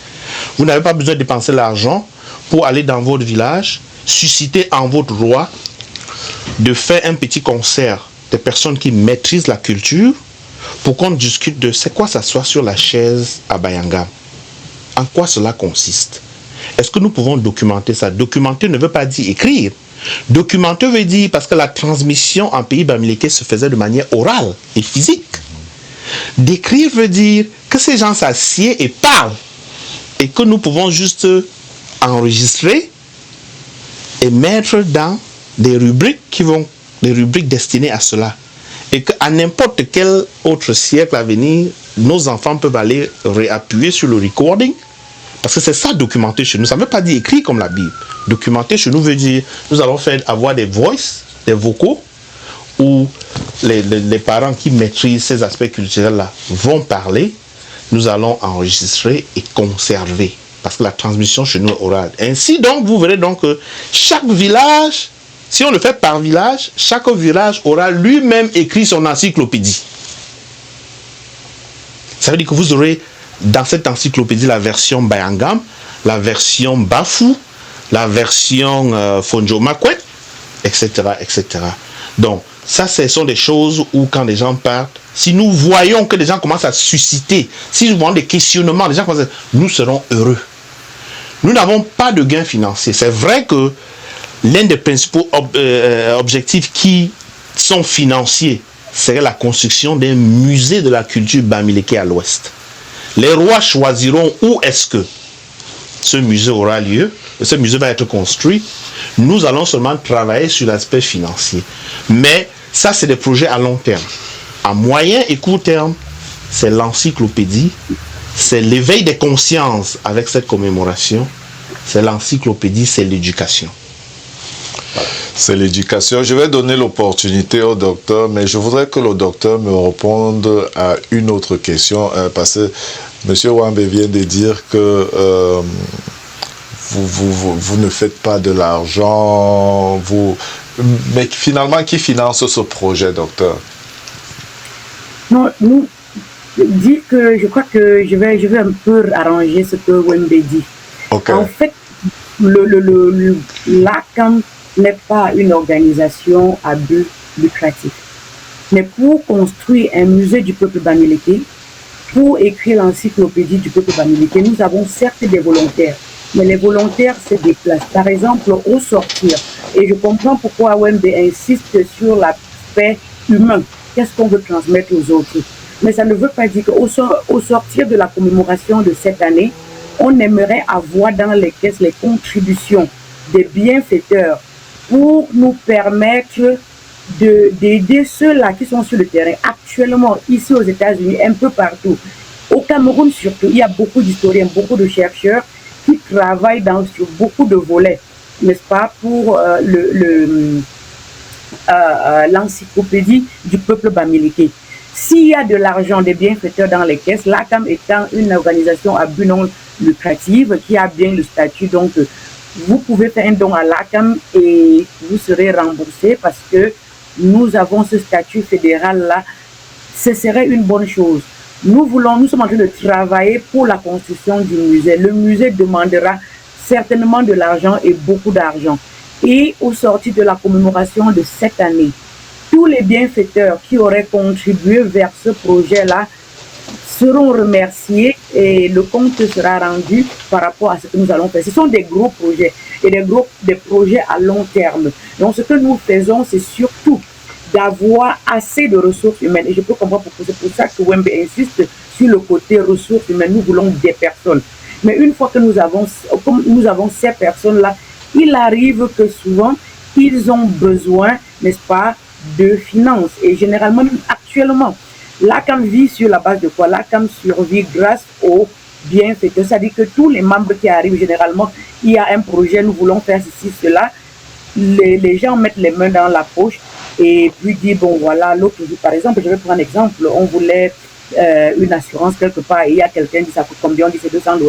Vous n'avez pas besoin de dépenser l'argent pour aller dans votre village, susciter en votre roi, de faire un petit concert de personnes qui maîtrisent la culture pour qu'on discute de c'est quoi s'asseoir sur la chaise à Bayangam. En quoi cela consiste? Est-ce que nous pouvons documenter ça? Documenter ne veut pas dire écrire. Documenter veut dire, parce que la transmission en pays bamileke se faisait de manière orale et physique. D'écrire veut dire que ces gens s'assiedent et parlent et que nous pouvons juste enregistrer et mettre dans des rubriques des rubriques destinées à cela. Et qu'à n'importe quel autre siècle à venir, nos enfants peuvent aller réappuyer sur le recording. Parce que c'est ça, documenter chez nous. Ça ne veut pas dire écrit comme la Bible. Documenter chez nous veut dire, nous allons avoir des voices, des vocaux, où les parents qui maîtrisent ces aspects culturels-là vont parler. Nous allons enregistrer et conserver. Parce que la transmission chez nous est orale. Ainsi donc, vous verrez donc que chaque village, si on le fait par village, chaque village aura lui-même écrit son encyclopédie. Ça veut dire que vous aurez dans cette encyclopédie la version Bayangam, la version Bafou, la version Fonjo Makwet, etc., etc. Donc, ça, ce sont des choses où quand les gens partent, si nous voyons que les gens commencent à susciter, si nous voyons des questionnements, les gens commencent à... nous serons heureux. Nous n'avons pas de gains financiers. C'est vrai que l'un des principaux objectifs qui sont financiers serait la construction d'un musée de la culture bamileke à l'ouest. Les rois choisiront où est-ce que ce musée aura lieu. Ce musée va être construit. Nous allons seulement travailler sur l'aspect financier. Mais ça, c'est des projets à long terme. À moyen et court terme, c'est l'encyclopédie, c'est l'éveil des consciences avec cette commémoration, c'est l'encyclopédie, c'est l'éducation. Voilà. C'est l'éducation. Je vais donner l'opportunité au docteur, mais je voudrais que le docteur me réponde à une autre question, parce que M. Wambe vient de dire que vous ne faites pas de l'argent, mais finalement, qui finance ce projet, docteur? Non, nous, je crois que je vais un peu arranger ce que Wambe dit. Okay. En fait, l'ACAM n'est pas une organisation à but lucratif. Mais pour construire un musée du peuple bamileke, pour écrire l'encyclopédie du peuple bamileke, nous avons certes des volontaires, mais les volontaires se déplacent. Par exemple, au sortir, et je comprends pourquoi Wembe insiste sur l'aspect humain, qu'est-ce qu'on veut transmettre aux autres. Mais ça ne veut pas dire qu'au sortir de la commémoration de cette année, on aimerait avoir dans les caisses les contributions des bienfaiteurs pour nous permettre d'aider ceux-là qui sont sur le terrain. Actuellement, ici aux États-Unis, un peu partout, au Cameroun surtout, il y a beaucoup d'historiens, beaucoup de chercheurs qui travaillent sur beaucoup de volets, n'est-ce pas, pour l'encyclopédie du peuple bamileke. S'il y a de l'argent, des bienfaiteurs dans les caisses, l'ACAM étant une organisation à but non lucratif qui a bien le statut, donc vous pouvez faire un don à l'ACAM et vous serez remboursé parce que nous avons ce statut fédéral-là. Ce serait une bonne chose. nous sommes en train de travailler pour la construction du musée. Le musée demandera certainement de l'argent et beaucoup d'argent. Et au sortir de la commémoration de cette année, tous les bienfaiteurs qui auraient contribué vers ce projet-là seront remerciés et le compte sera rendu par rapport à ce que nous allons faire. Ce sont des gros projets et des projets à long terme. Donc ce que nous faisons, c'est surtout d'avoir assez de ressources humaines. Et je peux comprendre pourquoi. C'est pour ça que Wembe insiste sur le côté ressources humaines. Nous voulons des personnes. Mais une fois que nous avons ces personnes-là, il arrive que souvent, ils ont besoin, n'est-ce pas, de finances. Et généralement, actuellement, l'ACAM vit sur la base de quoi? L'ACAM survit grâce aux bienfaiteurs. C'est-à-dire que tous les membres qui arrivent, généralement, il y a un projet, nous voulons faire ceci, cela. Les gens mettent les mains dans la poche et puis disent, bon voilà, l'autre jour, par exemple, je vais prendre un exemple, on voulait une assurance quelque part et il y a quelqu'un qui dit ça coûte combien? On dit c'est $200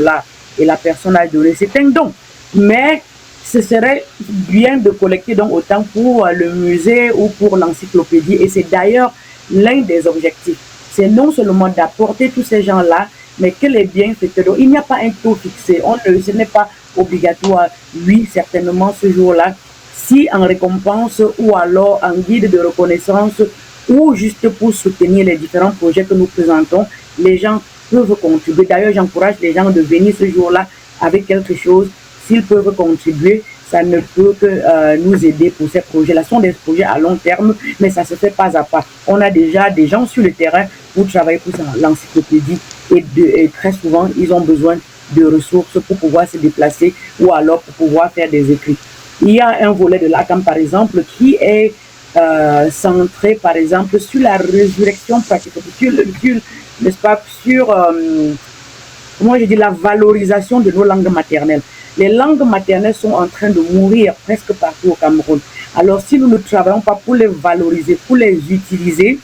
et la personne a donné, c'est un don. Mais ce serait bien de collecter donc autant pour le musée ou pour l'encyclopédie et c'est d'ailleurs l'un des objectifs. C'est non seulement d'apporter tous ces gens-là, mais que les bienfaiteurs, donc il n'y a pas un taux fixé, ce n'est pas obligatoire, oui, certainement ce jour-là, si en récompense ou alors en guide de reconnaissance ou juste pour soutenir les différents projets que nous présentons, les gens peuvent contribuer. D'ailleurs, j'encourage les gens de venir ce jour-là avec quelque chose. S'ils peuvent contribuer, ça ne peut que nous aider pour ces projets-là. Ce sont des projets à long terme, mais ça se fait pas à pas. On a déjà des gens sur le terrain pour travailler pour l'encyclopédie et très souvent, ils ont besoin de ressources pour pouvoir se déplacer ou alors pour pouvoir faire des écrits. Il y a un volet de l'ACAM, par exemple, qui est centré, par exemple, sur la résurrection pratique, n'est-ce pas, sur, moi je dis la valorisation de nos langues maternelles. Les langues maternelles sont en train de mourir presque partout au Cameroun. Alors, si nous ne travaillons pas pour les valoriser, pour les utiliser,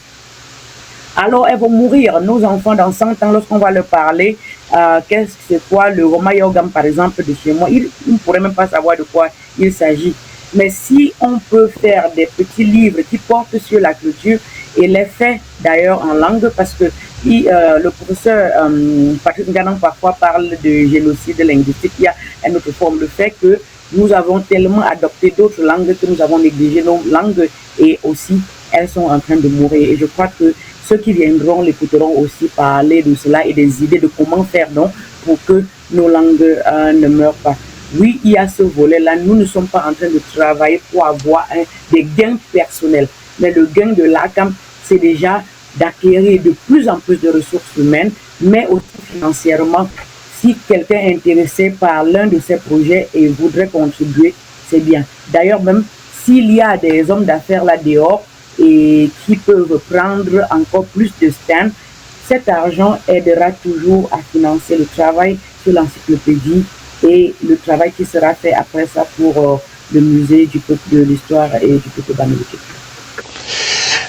alors elles vont mourir. Nos enfants, dans 100 ans, lorsqu'on va leur parler, c'est quoi le Roma Yogam, par exemple, de chez moi, ils ne pourraient même pas savoir de quoi il s'agit. Mais si on peut faire des petits livres qui portent sur la culture et les faits d'ailleurs en langue, parce que le professeur Patrick Nganan parfois parle de génocide linguistique, il y a une autre forme de fait que nous avons tellement adopté d'autres langues que nous avons négligé nos langues et aussi elles sont en train de mourir. Et je crois que ceux qui viendront l'écouteront aussi parler de cela et des idées de comment faire donc pour que nos langues ne meurent pas. Oui, il y a ce volet-là. Nous ne sommes pas en train de travailler pour avoir des gains personnels. Mais le gain de l'ACAM, c'est déjà d'acquérir de plus en plus de ressources humaines, mais aussi financièrement. Si quelqu'un est intéressé par l'un de ces projets et voudrait contribuer, c'est bien. D'ailleurs, même s'il y a des hommes d'affaires là dehors et qui peuvent prendre encore plus de stands, cet argent aidera toujours à financer le travail sur l'encyclopédie et le travail qui sera fait après ça pour le musée du peuple de l'histoire et du peuple d'Amérique.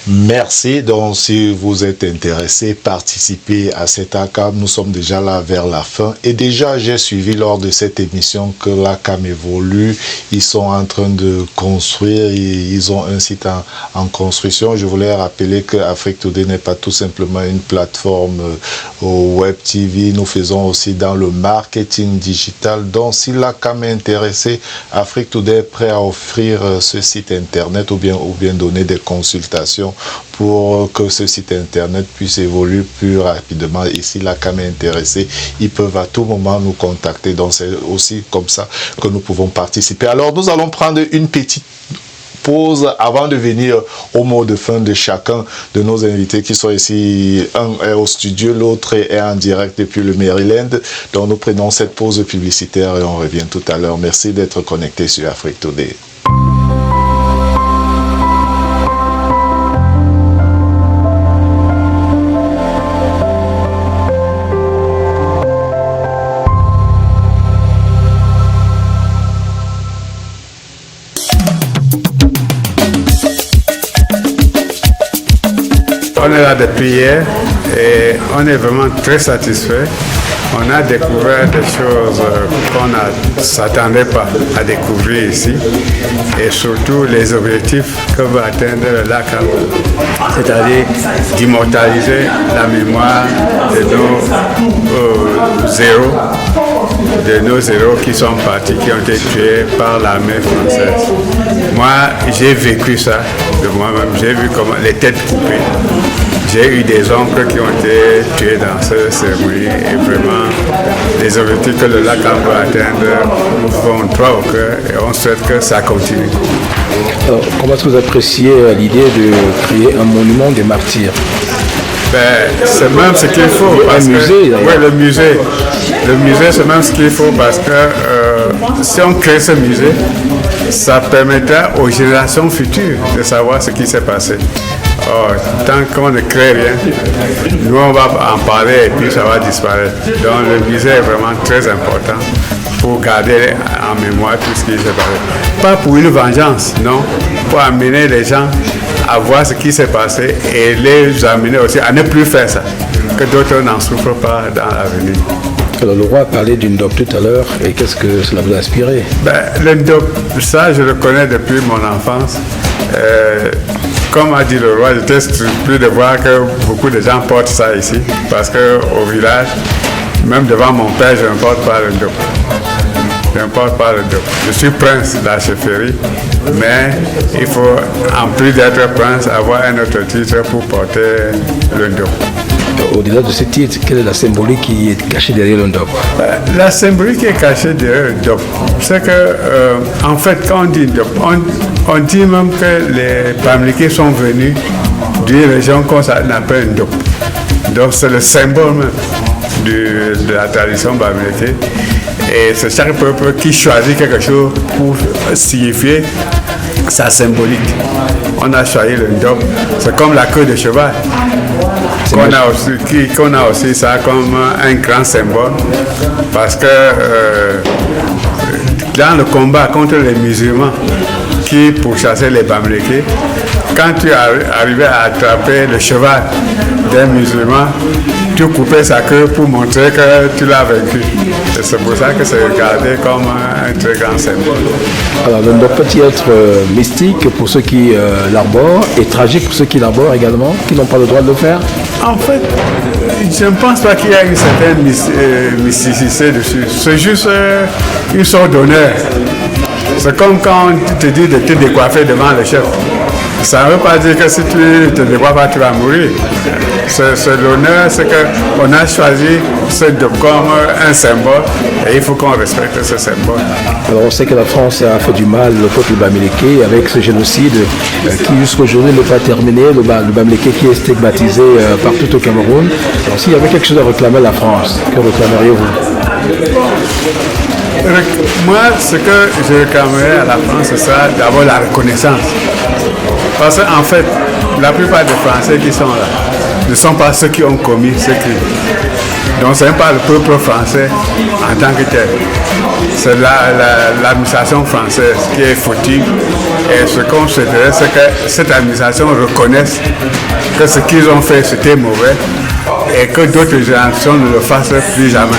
Merci. Donc, si vous êtes intéressé, participez à cet ACAM. Nous sommes déjà là vers la fin. Et déjà, j'ai suivi lors de cette émission que l'ACAM évolue. Ils sont en train de construire. Ils ont un site en construction. Je voulais rappeler que Afrique Today n'est pas tout simplement une plateforme au Web TV. Nous faisons aussi dans le marketing digital. Donc, si l'ACAM est intéressé, Afrique Today est prêt à offrir ce site internet ou bien donner des consultations pour que ce site internet puisse évoluer plus rapidement. Et si l'ACAM est intéressé, ils peuvent à tout moment nous contacter. Donc c'est aussi comme ça que nous pouvons participer. Alors nous allons prendre une petite pause avant de venir au mot de fin de chacun de nos invités qui sont ici. Un est au studio, l'autre est en direct depuis le Maryland. Donc nous prenons cette pause publicitaire et on revient tout à l'heure. Merci d'être connecté sur Afrique Today. On est là depuis hier et on est vraiment très satisfait. On a découvert des choses qu'on ne s'attendait pas à découvrir ici et surtout les objectifs que va atteindre l'ACAM, c'est-à-dire d'immortaliser la mémoire de nos héros qui sont partis, qui ont été tués par l'armée française. Moi, j'ai vécu ça de moi-même. J'ai vu comment les têtes coupées. J'ai eu des oncles qui ont été tués dans cette cérémonie et vraiment les objectifs que le lac veut atteindre nous font droit au cœur et on souhaite que ça continue. Alors, comment est-ce que vous appréciez l'idée de créer un monument des martyrs? C'est même ce qu'il faut. Un musée, oui, le musée. Le musée, c'est même ce qu'il faut parce que si on crée ce musée, ça permettra aux générations futures de savoir ce qui s'est passé. Or, tant qu'on ne crée rien, nous on va en parler et puis ça va disparaître. Donc le musée est vraiment très important pour garder en mémoire tout ce qui s'est passé. Pas pour une vengeance, non, pour amener les gens à voir ce qui s'est passé et les amener aussi à ne plus faire ça, que d'autres n'en souffrent pas dans l'avenir. Alors, le roi a parlé d'une dope tout à l'heure, et qu'est-ce que cela vous a inspiré? Le dope, ça je le connais depuis mon enfance. Comme a dit le roi, j'étais surpris de voir que beaucoup de gens portent ça ici, parce qu'au village, même devant mon père, je ne porte pas le dope. Je ne porte pas le dope. Je suis prince de la chefferie, mais il faut, en plus d'être prince, avoir un autre titre pour porter le dope. Au-delà de ce titre, quelle est la symbolique qui est cachée derrière le dope? La symbolique qui est cachée derrière le dope, c'est que, en fait, quand on dit dope, on dit même que les Bamileke sont venus d'une région qu'on appelle dope. Donc, c'est le symbole même de la tradition Bamileke. Et c'est chaque peuple qui choisit quelque chose pour signifier sa symbolique. On a choisi le dope, c'est comme la queue de cheval. Qu'on a aussi ça comme un grand symbole parce que dans le combat contre les musulmans qui pourchassaient les Bamileke, quand tu arrivais à attraper le cheval d'un musulman, tu coupais sa queue pour montrer que tu l'as vaincu. Et c'est pour ça que c'est regardé comme un très grand symbole. Alors, le dope peut-il être mystique pour ceux qui l'arborent et tragique pour ceux qui l'arborent également, qui n'ont pas le droit de le faire? En fait, je ne pense pas qu'il y a une certaine mysticité dessus. C'est juste une sorte d'honneur. C'est comme quand on te dit de te décoiffer devant le chef. Ça ne veut pas dire que si tu ne te décoiffes pas, tu vas mourir. C'est l'honneur, c'est qu'on a choisi ce dope comme un symbole et il faut qu'on respecte ce symbole. Alors on sait que la France a fait du mal au peuple Bamileke avec ce génocide qui jusqu'aujourd'hui n'est pas terminé, le Bamileke qui est stigmatisé partout au Cameroun. Alors s'il y avait quelque chose à réclamer à la France, que réclameriez-vous? Moi, ce que je réclamerais à la France, c'est ça, d'abord la reconnaissance. Parce qu'en fait, la plupart des Français qui sont là ne sont pas ceux qui ont commis ce crime. Donc ce n'est pas le peuple français en tant que tel. C'est l'administration française qui est fautive. Et ce qu'on souhaiterait, c'est que cette administration reconnaisse que ce qu'ils ont fait, c'était mauvais et que d'autres générations ne le fassent plus jamais.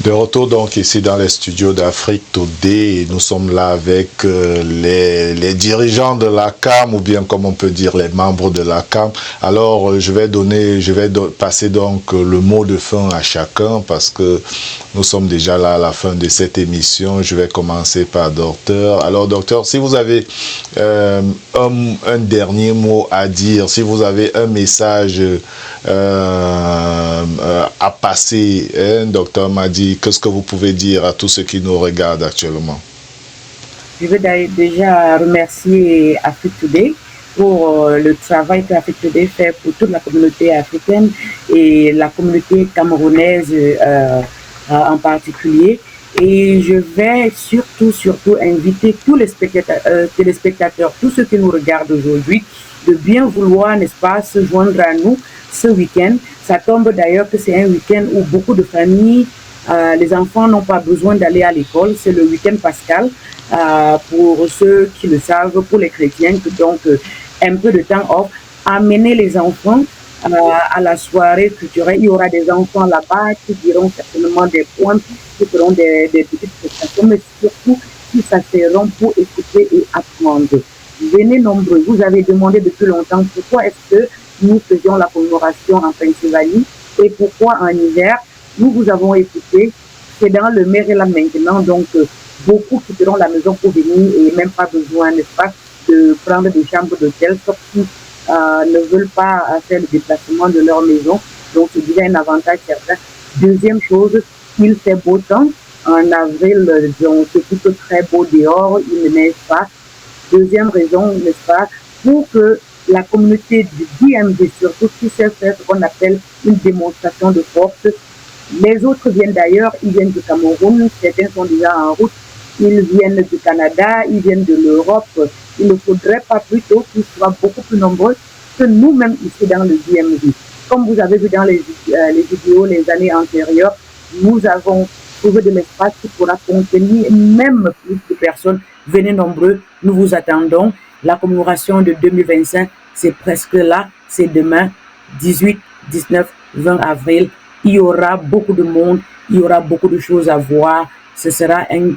De retour donc ici dans les studios d'Afrique Today, nous sommes là avec les dirigeants de la CAM, ou bien comme on peut dire les membres de la CAM. Alors je vais passer donc le mot de fin à chacun parce que nous sommes déjà là à la fin de cette émission. Je vais commencer par docteur. Alors docteur, si vous avez un dernier mot à dire, si vous avez un message à passer, docteur m'a dit, qu'est-ce que vous pouvez dire à tous ceux qui nous regardent actuellement? Je veux déjà remercier Afrique Today pour le travail que Afrique Today fait pour toute la communauté africaine et la communauté camerounaise en particulier. Et je vais surtout inviter tous les téléspectateurs, tous ceux qui nous regardent aujourd'hui, de bien vouloir, n'est-ce pas, se joindre à nous ce week-end. Ça tombe d'ailleurs que c'est un week-end où beaucoup de familles, les enfants n'ont pas besoin d'aller à l'école. C'est le week-end pascal pour ceux qui le savent, pour les chrétiens, donc un peu de temps off. amener les enfants à la soirée culturelle. Il y aura des enfants là-bas qui diront certainement des points, qui feront des petites prestations, mais surtout qui s'asserront pour écouter et apprendre. Venez nombreux. Vous avez demandé depuis longtemps pourquoi est-ce que nous faisions la commémoration en Pennsylvanie et pourquoi en hiver. Nous vous avons écouté. C'est dans le Maryland maintenant, donc beaucoup quitteront la maison pour venir et même pas besoin, n'est-ce pas, de prendre des chambres d'hôtel, sauf qui ne veulent pas faire le déplacement de leur maison. Donc c'est déjà un avantage certain. Deuxième chose, il fait beau temps. En avril, donc c'est plutôt très beau dehors, il ne neige pas. Deuxième raison, n'est-ce pas, pour que la communauté du DMV, surtout qui sait faire ce qu'on appelle une démonstration de force. Les autres viennent d'ailleurs, ils viennent du Cameroun, certains sont déjà en route, ils viennent du Canada, ils viennent de l'Europe. Il ne faudrait pas plutôt qu'ils soient beaucoup plus nombreux que nous-mêmes ici dans le DMV. Comme vous avez vu dans les vidéos les années antérieures, nous avons trouvé de l'espace qui pourra contenir même plus de personnes. Venez nombreux, nous vous attendons. La commémoration de 2025, c'est presque là, c'est demain, 18, 19, 20 avril. Il y aura beaucoup de monde, il y aura beaucoup de choses à voir. Ce sera un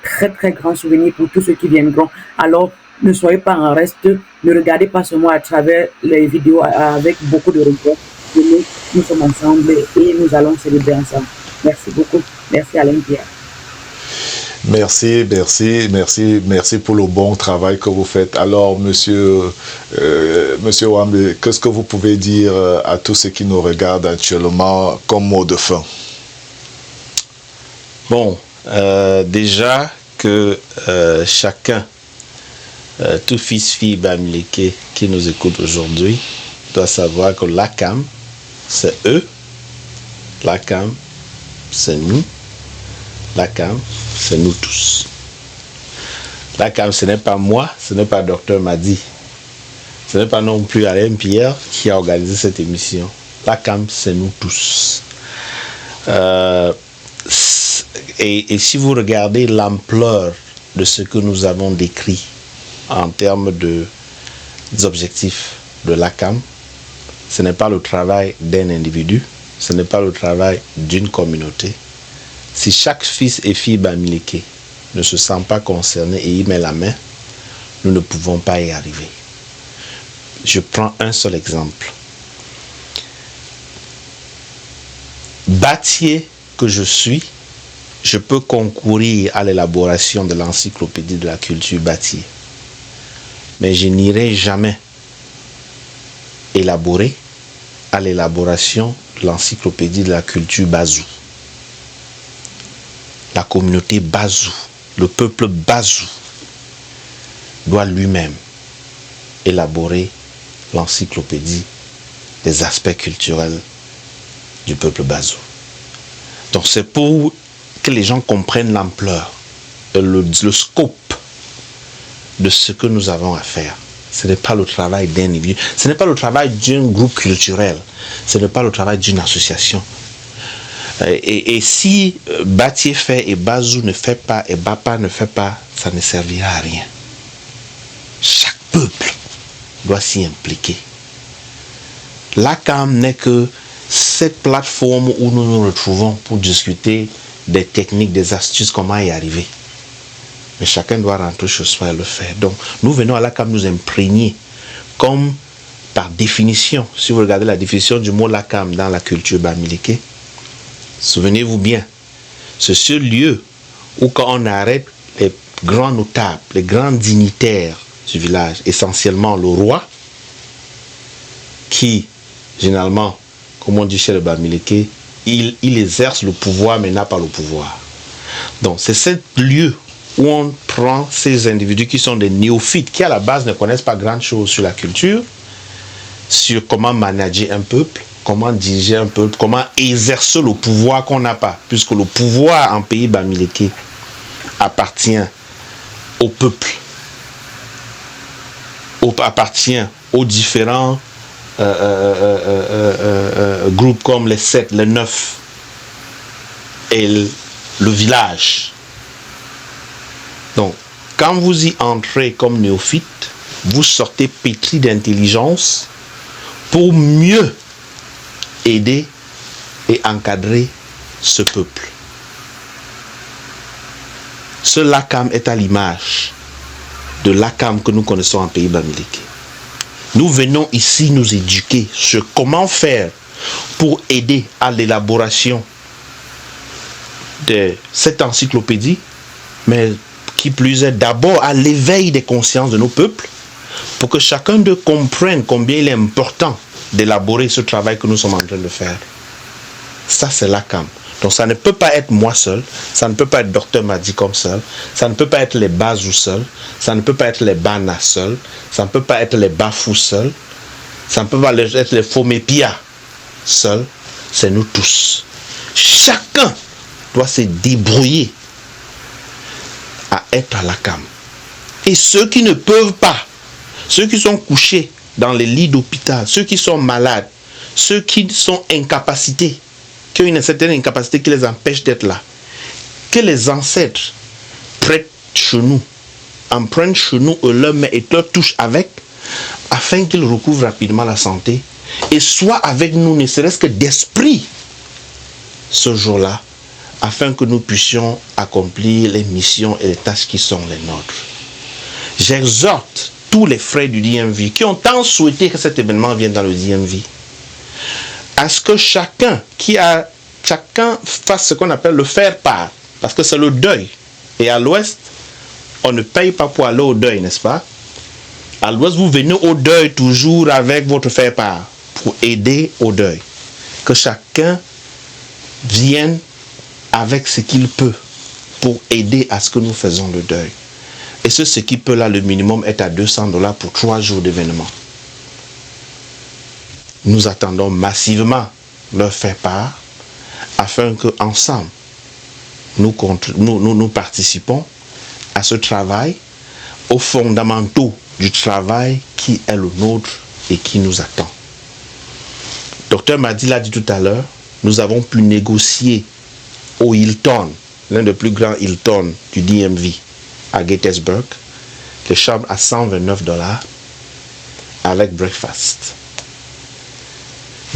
très très grand souvenir pour tous ceux qui viendront. Alors, ne soyez pas en reste, ne regardez pas seulement à travers les vidéos avec beaucoup de regrets. Nous sommes ensemble et nous allons célébrer ensemble. Merci beaucoup. Merci Alain Pierre. Merci pour le bon travail que vous faites. Alors, monsieur Wambe, qu'est-ce que vous pouvez dire à tous ceux qui nous regardent actuellement comme mot de fin? Bon, déjà que chacun, tout fils-fille bamileke qui nous écoute aujourd'hui, doit savoir que l'ACAM, c'est eux, l'ACAM, c'est nous, l'ACAM, c'est nous tous. L'ACAM, ce n'est pas moi, ce n'est pas Dr Madi, ce n'est pas non plus Alain Pierre qui a organisé cette émission. L'ACAM, c'est nous tous. Et si vous regardez l'ampleur de ce que nous avons décrit en termes des objectifs de l'ACAM, ce n'est pas le travail d'un individu, ce n'est pas le travail d'une communauté. Si chaque fils et fille bamileke ne se sent pas concerné et y met la main, nous ne pouvons pas y arriver. Je prends un seul exemple. Bâtier que je suis, je peux concourir à l'élaboration de l'encyclopédie de la culture Bâtier. Mais je n'irai jamais élaborer à l'élaboration de l'encyclopédie de la culture Bazou. La communauté Bazou, le peuple Bazou, doit lui-même élaborer l'encyclopédie des aspects culturels du peuple Bazou. Donc c'est pour que les gens comprennent l'ampleur, le scope de ce que nous avons à faire. Ce n'est pas le travail d'un individu, ce n'est pas le travail d'un groupe culturel, ce n'est pas le travail d'une association. Et si Bâtier fait et Bazou ne fait pas et Bapa ne fait pas, ça ne servira à rien. Chaque peuple doit s'y impliquer. L'ACAM n'est que cette plateforme où nous nous retrouvons pour discuter des techniques, des astuces, comment y arriver. Mais chacun doit rentrer chez soi et le faire. Donc, nous venons à l'ACAM nous imprégner, comme par définition, si vous regardez la définition du mot l'ACAM dans la culture bamileke, souvenez-vous bien, c'est ce lieu où quand on arrête les grands notables, les grands dignitaires du village, essentiellement le roi, qui, généralement, comme on dit chez le bamileke, il exerce le pouvoir mais n'a pas le pouvoir. Donc c'est ce lieu où on prend ces individus qui sont des néophytes, qui à la base ne connaissent pas grand chose sur la culture, sur comment manager un peuple, comment diriger un peuple, comment exercer le pouvoir qu'on n'a pas, puisque le pouvoir en pays bamileke appartient au peuple, appartient aux différents groupes comme les 7, les 9 et le village. Donc, quand vous y entrez comme néophyte, vous sortez pétri d'intelligence pour mieux aider et encadrer ce peuple. Ce LACAM est à l'image de LACAM que nous connaissons en pays Bamileke. Nous venons ici nous éduquer sur comment faire pour aider à l'élaboration de cette encyclopédie, mais qui plus est d'abord à l'éveil des consciences de nos peuples, pour que chacun d'eux comprenne combien il est important d'élaborer ce travail que nous sommes en train de faire. Ça, c'est LACAM. Donc ça ne peut pas être moi seul, ça ne peut pas être Dr Madicom seul, ça ne peut pas être les Bazou seuls, ça ne peut pas être les Bana seuls, ça ne peut pas être les Bafou seuls, ça ne peut pas être les Fomepia seuls, c'est nous tous. Chacun doit se débrouiller à être à LACAM. Et ceux qui ne peuvent pas, ceux qui sont couchés dans les lits d'hôpital, ceux qui sont malades, ceux qui sont incapacités, qui ont une certaine incapacité qui les empêche d'être là, que les ancêtres prêtent chez nous, empruntent chez nous leur main et leur touchent avec, afin qu'ils recouvrent rapidement la santé et soient avec nous, ne serait-ce que d'esprit, ce jour-là, afin que nous puissions accomplir les missions et les tâches qui sont les nôtres. J'exhorte tous les frères du DMV qui ont tant souhaité que cet événement vienne dans le DMV, à ce que chacun fasse ce qu'on appelle le faire-part, parce que c'est le deuil. Et à l'ouest, on ne paye pas pour aller au deuil, n'est-ce pas? À l'ouest, vous venez au deuil toujours avec votre faire-part, pour aider au deuil. Que chacun vienne avec ce qu'il peut, pour aider à ce que nous faisons le deuil. Et ce qui peut là, le minimum est à $200 pour 3 jours d'événement. Nous attendons massivement leur faire part afin qu'ensemble, nous participons à ce travail, aux fondamentaux du travail qui est le nôtre et qui nous attend. Docteur Madi l'a dit tout à l'heure, nous avons pu négocier au Hilton, l'un des plus grands Hilton du DMV à Gettysburg, les chambres à $129 avec breakfast.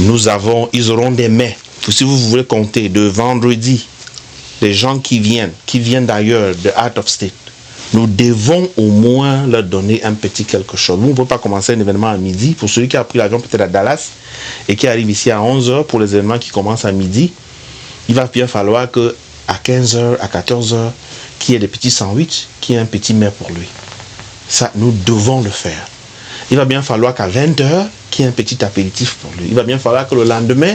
Ils auront des mets. Si vous voulez compter de vendredi, les gens qui viennent d'ailleurs, de out of state, nous devons au moins leur donner un petit quelque chose. Vous ne pouvez pas commencer un événement à midi. Pour celui qui a pris l'avion peut-être à Dallas et qui arrive ici à 11h pour les événements qui commencent à midi, il va bien falloir qu'à 15h, à 14h, qu'il y ait des petits sandwichs, qu'il y ait un petit mets pour lui. Ça, nous devons le faire. Il va bien falloir qu'à 20h, qu'il y ait un petit apéritif pour lui. Il va bien falloir que le lendemain,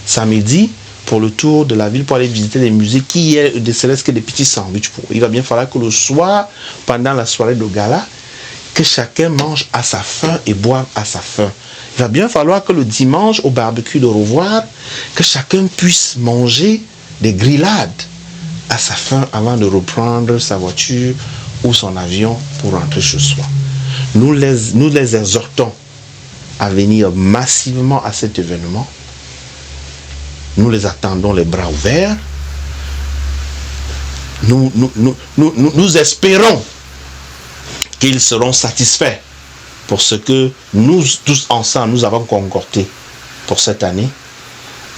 samedi, pour le tour de la ville, pour aller visiter les musées, qu'il y ait des petits sandwichs pour lui. Il va bien falloir que le soir, pendant la soirée de gala, que chacun mange à sa faim et boive à sa faim. Il va bien falloir que le dimanche, au barbecue de Revoir, que chacun puisse manger des grillades à sa faim avant de reprendre sa voiture ou son avion pour rentrer chez soi. Nous les exhortons à venir massivement à cet événement. Nous les attendons les bras ouverts. Nous espérons qu'ils seront satisfaits pour ce que nous tous ensemble nous avons concordé pour cette année,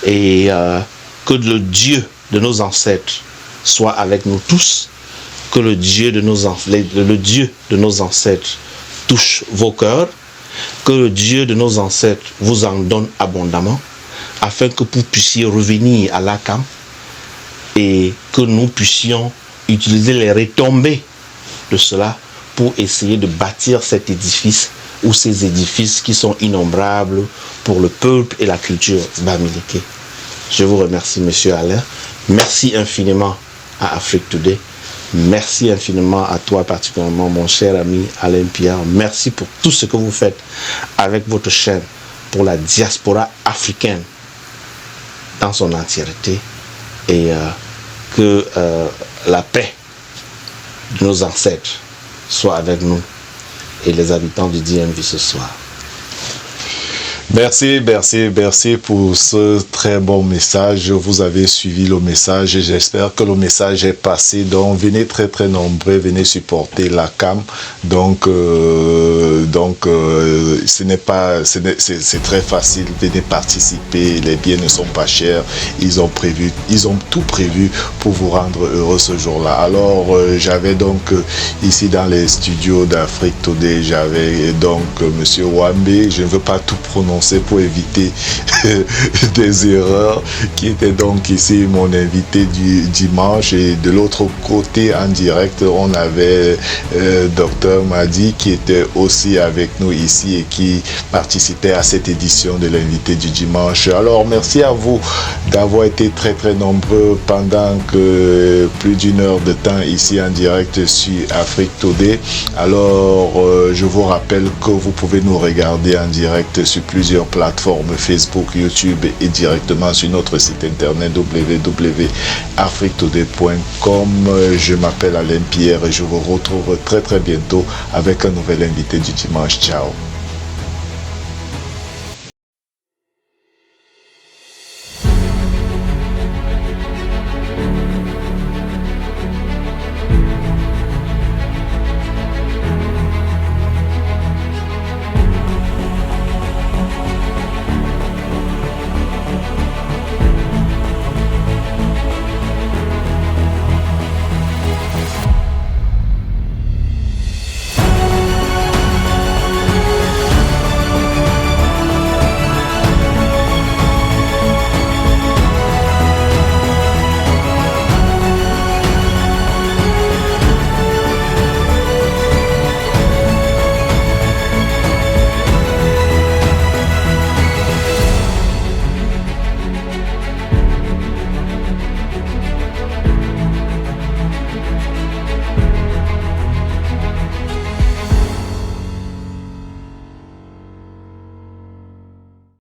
et que le Dieu de nos ancêtres soit avec nous tous, que le Dieu de nos ancêtres touche vos cœurs, que le Dieu de nos ancêtres vous en donne abondamment, afin que vous puissiez revenir à LACAM et que nous puissions utiliser les retombées de cela pour essayer de bâtir cet édifice ou ces édifices qui sont innombrables pour le peuple et la culture bamileke. Je vous remercie, Monsieur Alain. Merci infiniment à Afrique Today. Merci infiniment à toi particulièrement, mon cher ami Alain Pierre. Merci pour tout ce que vous faites avec votre chaîne pour la diaspora africaine dans son entièreté, et que la paix de nos ancêtres soit avec nous et les habitants du DMV ce soir. Merci pour ce très bon message. Vous avez suivi le message et j'espère que le message est passé. Donc, venez très nombreux, venez supporter la CAM. Donc, c'est très facile. Venez participer. Les billets ne sont pas chers. Ils ont tout prévu pour vous rendre heureux ce jour-là. Alors, j'avais donc ici dans les studios d'Afrique Today, j'avais donc Monsieur Wambe. Je ne veux pas tout prononcer pour éviter des erreurs, qui était donc ici mon invité du dimanche. Et de l'autre côté en direct on avait Dr Madi qui était aussi avec nous ici et qui participait à cette édition de l'invité du dimanche. Alors merci à vous d'avoir été très nombreux pendant que plus d'une heure de temps ici en direct sur Afrique Today. Alors je vous rappelle que vous pouvez nous regarder en direct sur plusieurs plateformes, Facebook, YouTube et directement sur notre site internet www.africtoday.com. Je m'appelle Alain Pierre et je vous retrouve très bientôt avec un nouvel invité du dimanche. Ciao.